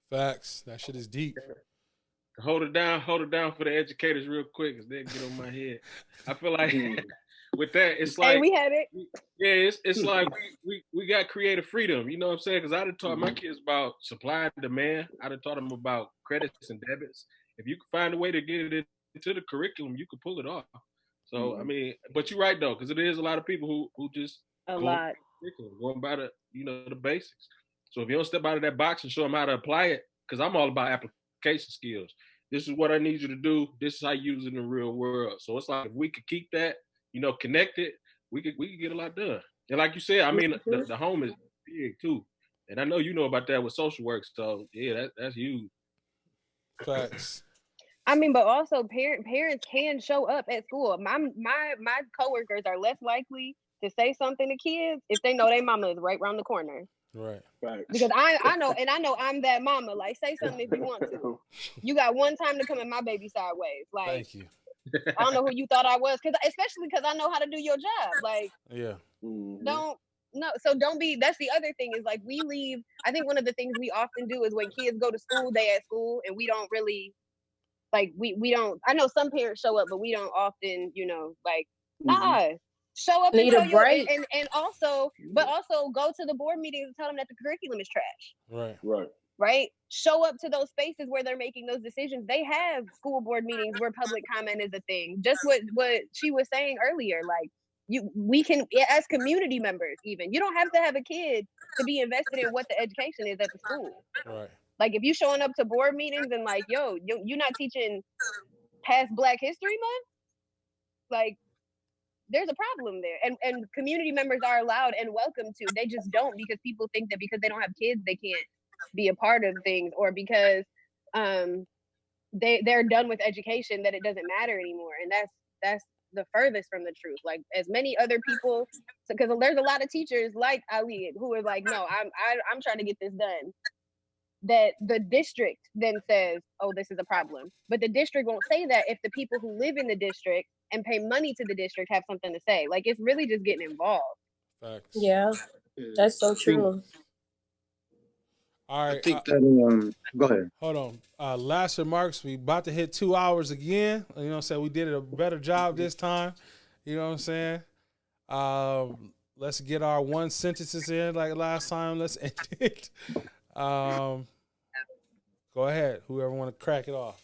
Facts. That shit is deep. Hold it down for the educators real quick, because they get on my head. I feel like with that, it's like, Hey, we had it. yeah, it's like we got creative freedom. You know what I'm saying? Because I done taught my kids about supply and demand. I done taught them about credits and debits. If you can find a way to get it into the curriculum, you can pull it off. So I mean, but you're right though, because it is a lot of people who just A going lot. going by the the basics. So if you don't step out of that box and show them how to apply it, because I'm all about application skills. This is what I need you to do. This is how you use it in the real world. So it's like if we could keep that, connected, we could get a lot done. And like you said, I mean, the home is big too. And I know you know about that with social work. So yeah, that's huge. Facts. I mean, but also parents can show up at school. My coworkers are less likely to say something to kids if they know their mama is right around the corner. Right. Because I know I'm that mama. Like, say something if you want to. You got one time to come in my baby sideways. Like, thank you. I don't know who you thought I was, especially because I know how to do your job. Like, yeah. Don't be. That's the other thing is like we leave. I think one of the things we often do is when kids go to school, they at school, and we don't really like we don't. I know some parents show up, but we don't often. Show up Need and a tell your break. and also, but also go to the board meetings and tell them that the curriculum is trash. Right. Show up to those spaces where they're making those decisions. They have school board meetings where public comment is a thing. Just what she was saying earlier. Like we can, as community members, even you don't have to have a kid to be invested in what the education is at the school. Right. Like if you showing up to board meetings and like, yo, you're not teaching past Black History Month, like there's a problem there. And community members are allowed and welcome to. They just don't, because people think that because they don't have kids, they can't be a part of things, or because they're done with education that it doesn't matter anymore. And that's the furthest from the truth. Like as many other people, because there's a lot of teachers like Ali who are like, no, I'm trying to get this done. That the district then says, oh, this is a problem. But the district won't say that if the people who live in the district and pay money to the district have something to say. Like it's really just getting involved. Facts. Yeah, that's so true. All right. I think that go ahead. Hold on. Last remarks. We about to hit 2 hours again. You know what I'm saying? We did a better job this time. You know what I'm saying? Let's get our one sentences in like last time. Let's end it. Go ahead. Whoever want to crack it off.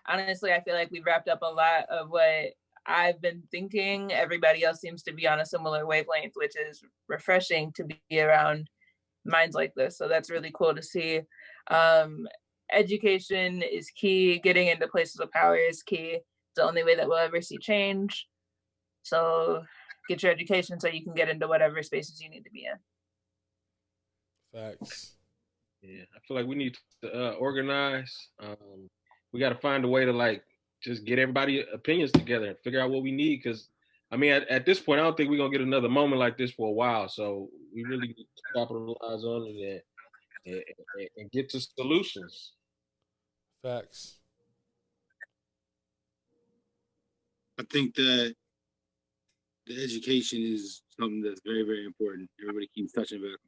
Honestly, I feel like we've wrapped up a lot of what I've been thinking. Everybody else seems to be on a similar wavelength, which is refreshing to be around minds like this. So that's really cool to see. Education is key. Getting into places of power is key. It's the only way that we'll ever see change. So get your education so you can get into whatever spaces you need to be in. Facts. Yeah, I feel like we need to organize. We got to find a way to like just get everybody's opinions together and figure out what we need. Because I mean, at this point, I don't think we're gonna get another moment like this for a while. So we really need to capitalize on it and get to solutions. Facts. I think that the education is something that's very, very important. Everybody keeps touching back on it.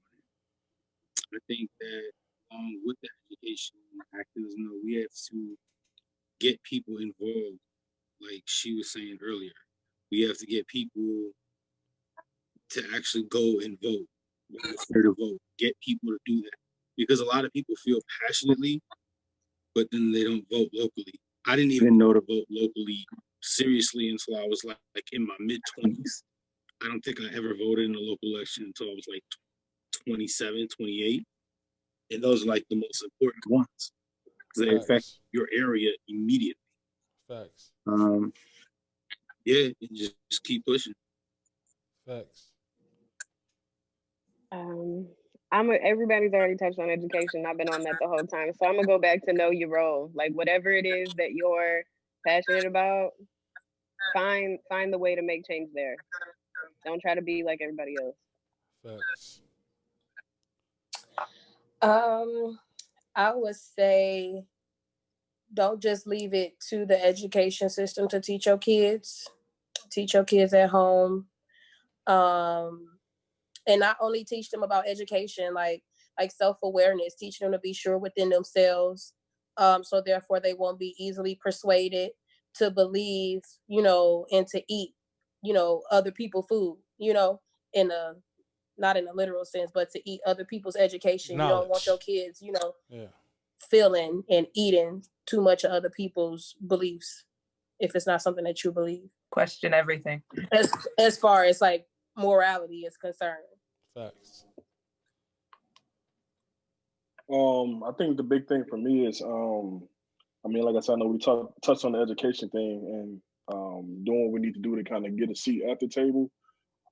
I think that along with the education activism, we have to get people involved, like she was saying earlier. We have to get people to actually go and vote. To vote, get people to do that. Because a lot of people feel passionately, but then they don't vote locally. I didn't even know to vote locally seriously until I was like in my mid-20s. I don't think I ever voted in a local election until I was like 27, 28. And those are like the most important ones because they affect your area immediately. Facts. Yeah, and just keep pushing. Facts. Everybody's already touched on education. I've been on that the whole time. So I'm gonna go back to know your role. Like whatever it is that you're passionate about, find the way to make change there. Don't try to be like everybody else. Facts. I would say don't just leave it to the education system to teach your kids. Teach your kids at home. And not only teach them about education, like self-awareness, teach them to be sure within themselves. So therefore they won't be easily persuaded to believe, and to eat, other people's food, not in a literal sense, but to eat other people's education. Knowledge. You don't want your kids, feeling and eating too much of other people's beliefs if it's not something that you believe. Question everything. As far as like morality is concerned. Facts. I think the big thing for me is, I mean, like I said, I know we touched on the education thing and doing what we need to do to kind of get a seat at the table.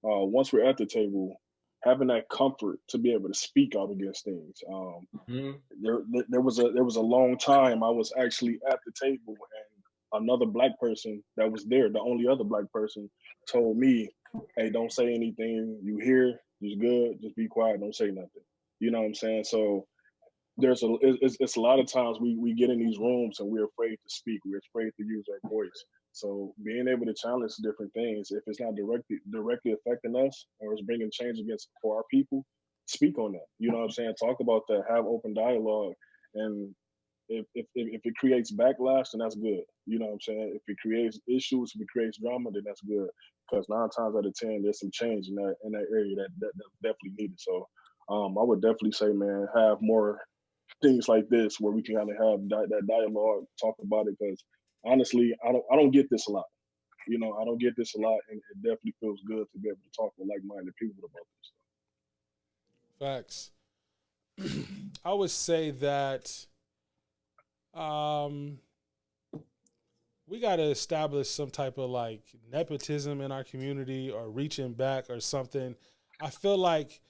Once we're at the table, having that comfort to be able to speak out against things. There was a long time I was actually at the table, and another black person that was there, the only other black person, told me, "Hey, don't say anything. You hear, just good. Just be quiet. Don't say nothing." You know what I'm saying? So it's a lot of times we get in these rooms and we're afraid to speak. We're afraid to use our voice. So being able to challenge different things, if it's not directly affecting us or it's bringing change against for our people, speak on that. You know what I'm saying? Talk about that. Have open dialogue. And if it creates backlash, then that's good. You know what I'm saying? If it creates issues, if it creates drama, then that's good. Because 9 times out of 10, there's some change in that area that's definitely needed. So I would definitely say, man, have more things like this where we can kind of have that dialogue, talk about it. Because honestly, I don't get this a lot. You know, I don't get this a lot, and it definitely feels good to be able to talk with like-minded people about this Facts. I would say that we got to establish some type of like nepotism in our community or reaching back or something. I feel like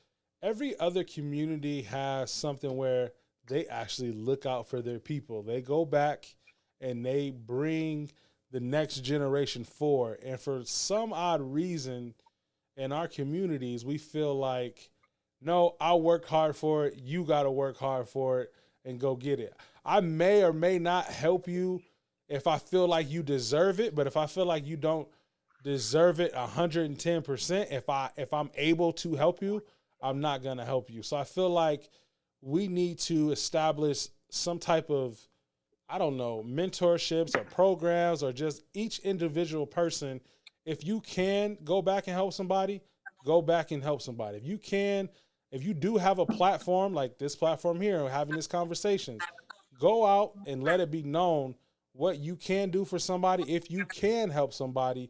every other community has something where they actually look out for their people. They go back and they bring the next generation forward. And for some odd reason in our communities, we feel like, no, I'll work hard for it. You got to work hard for it and go get it. I may or may not help you if I feel like you deserve it, but if I feel like you don't deserve it 110%, if I'm able to help you, I'm not going to help you. So I feel like we need to establish some type of, I don't know, mentorships or programs or just each individual person. If you can go back and help somebody, go back and help somebody. If you do have a platform like this platform here, having these conversations, go out and let it be known what you can do for somebody if you can help somebody.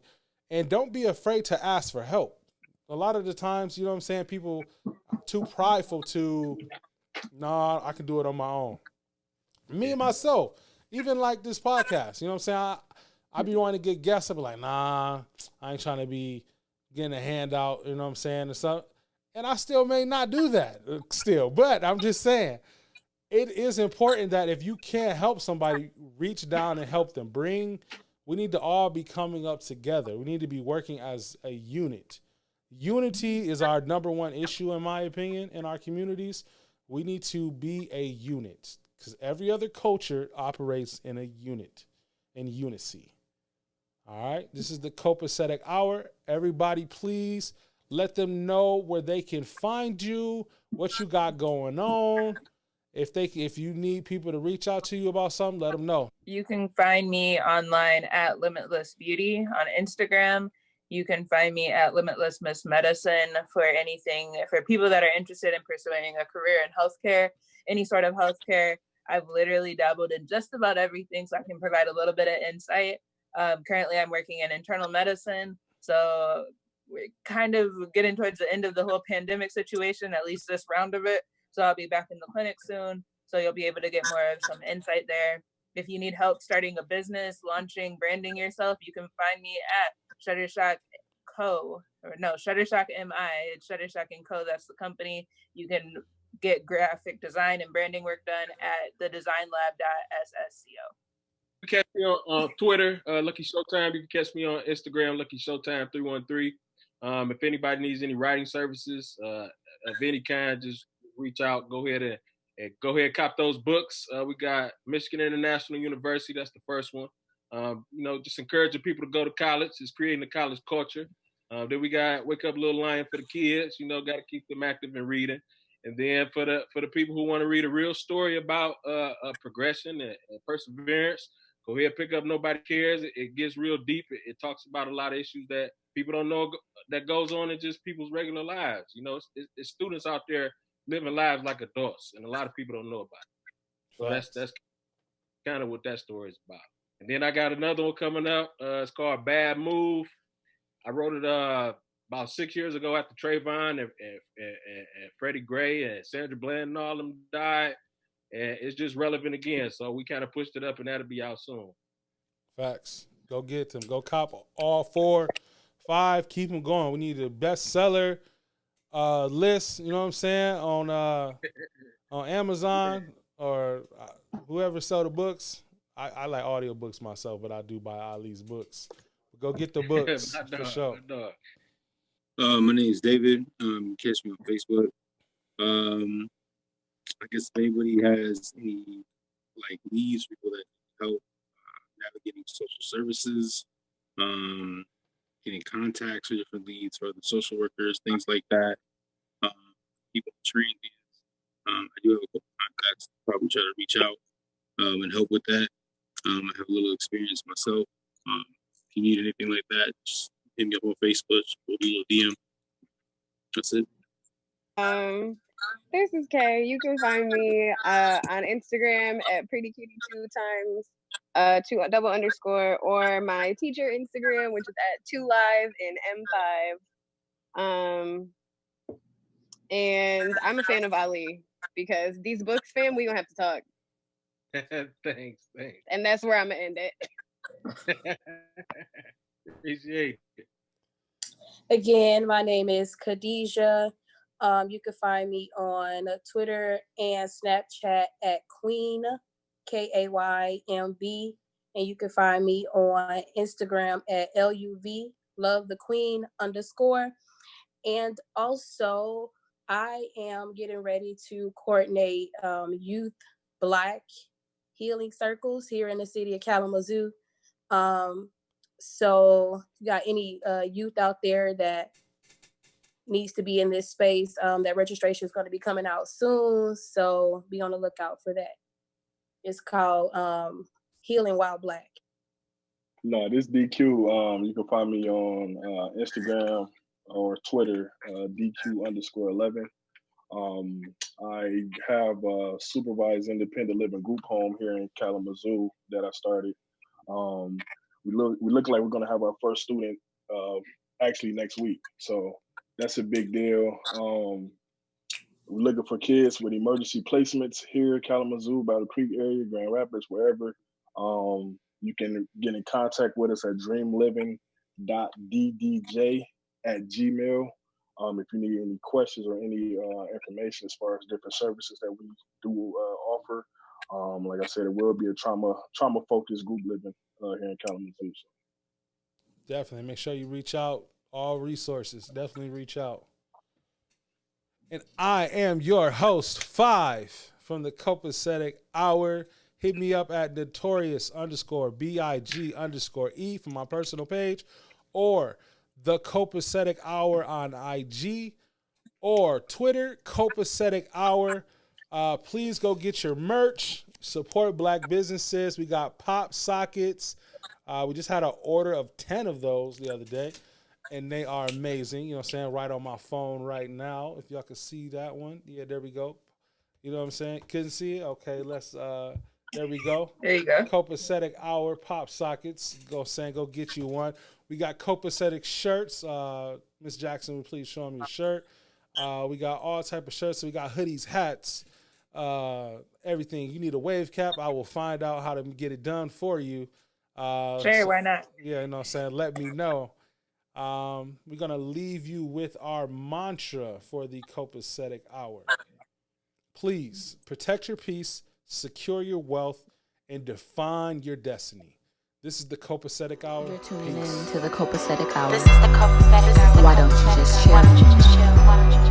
And don't be afraid to ask for help. A lot of the times, you know what I'm saying, people are too prideful to, nah, I can do it on my own. Me and myself, even like this podcast, you know what I'm saying? I be wanting to get guests. I be like, nah, I ain't trying to be getting a handout, you know what I'm saying? And I still may not do that still, but I'm just saying, it is important that if you can't help somebody, reach down and help them. We need to all be coming up together. We need to be working as a unit. Unity is our number one issue, in my opinion, in our communities. We need to be a unit because every other culture operates in a unit, in unity. All right, this is the Copacetic Hour. Everybody, please let them know where they can find you, what you got going on. If you need people to reach out to you about something, let them know. You can find me online at Limitless Beauty on Instagram. You can find me at Limitless Miss Medicine for anything, for people that are interested in pursuing a career in healthcare, any sort of healthcare. I've literally dabbled in just about everything, so I can provide a little bit of insight. Currently, I'm working in internal medicine, so we're kind of getting towards the end of the whole pandemic situation, at least this round of it. So I'll be back in the clinic soon, so you'll be able to get more of some insight there. If you need help starting a business, launching, branding yourself, you can find me at Shutterstock Co. Or no, Shutterstock MI. It's Shutterstock & Co. That's the company. You can get graphic design and branding work done at thedesignlab.ssco. You can catch me on Twitter, Lucky Showtime. You can catch me on Instagram, Lucky Showtime 313. If anybody needs any writing services of any kind, just reach out. Go ahead and cop those books. We got Michigan International University. That's the first one. Just encouraging people to go to college. It's creating a college culture. Then we got Wake Up Little Lion for the kids. Got to keep them active and reading. And then for the people who want to read a real story about progression and perseverance, go ahead, pick up Nobody Cares. It gets real deep. It talks about a lot of issues that people don't know that goes on in just people's regular lives. It's students out there living lives like adults, and a lot of people don't know about it. So that's kind of what that story is about. And then I got another one coming up. It's called Bad Move. I wrote it about 6 years ago after Trayvon and Freddie Gray and Sandra Bland and all them died. And it's just relevant again. So we kind of pushed it up, and that'll be out soon. Facts. Go get them. Go cop all 4, 5. Keep them going. We need a bestseller list. You know what I'm saying, on Amazon or whoever sell the books. I like audiobooks myself, but I do buy Ali's books. Go get the books for sure. My name is David. Catch me on Facebook. I guess if anybody has any like needs, people that need help navigating social services, getting contacts for different leads for the social workers, things like that. People trained. I do have a couple contacts. Probably try to reach out and help with that. I have a little experience myself. If you need anything like that, just hit me up on Facebook. We'll do a little DM. That's it. This is Kay. You can find me on Instagram at prettycutie2 times 2 double underscore, or my teacher Instagram, which is at 2live in M5. And I'm a fan of Ali because these books, fam, we gonna have to talk. Thanks. And that's where I'm gonna end it. Appreciate it. Again, my name is Khadijah. You can find me on Twitter and Snapchat at Queen, KAYMB. And you can find me on Instagram at LUV, Love the Queen _ And also, I am getting ready to coordinate youth Black healing circles here in the city of Kalamazoo. So if you got any youth out there that needs to be in this space, that registration is going to be coming out soon. So be on the lookout for that. It's called Healing While Black. No, this DQ. You can find me on Instagram or Twitter, DQ_11. I have a supervised independent living group home here in Kalamazoo that I started. We look like we're gonna have our first student actually next week, so that's a big deal. We're looking for kids with emergency placements here in Kalamazoo, Battle Creek area, Grand Rapids, wherever. You can get in contact with us at dreamliving.ddj@gmail. If you need any questions or any information as far as different services that we do offer. Like I said, it will be a trauma-focused group living here in Kalamazoo. Definitely. Make sure you reach out. All resources. Definitely reach out. And I am your host, 5 from the Copacetic Hour. Hit me up at notorious_BIG_E for my personal page, or The Copacetic Hour on IG or Twitter, Copacetic Hour. Please go get your merch. Support Black businesses. We got pop sockets. We just had an order of 10 of those the other day, and they are amazing. You know what I'm saying? Right on my phone right now. If y'all can see that one. Yeah, there we go. You know what I'm saying? Couldn't see it? Okay, let's there we go. There you go. Copacetic Hour pop sockets. Go get you one. We got Copacetic shirts. Miss Jackson, please show them your shirt. We got all type of shirts. So we got hoodies, hats, everything. You need a wave cap, I will find out how to get it done for you. Sure, why not? Yeah, you know what I'm saying? Let me know. We're going to leave you with our mantra for the Copacetic Hour. Please protect your peace, secure your wealth, and define your destiny. This is the Copacetic Hour. You're tuning in to the Copacetic Hour. This is the Copacetic Hour. Why don't you just chill? Why don't you just chill? Why don't you just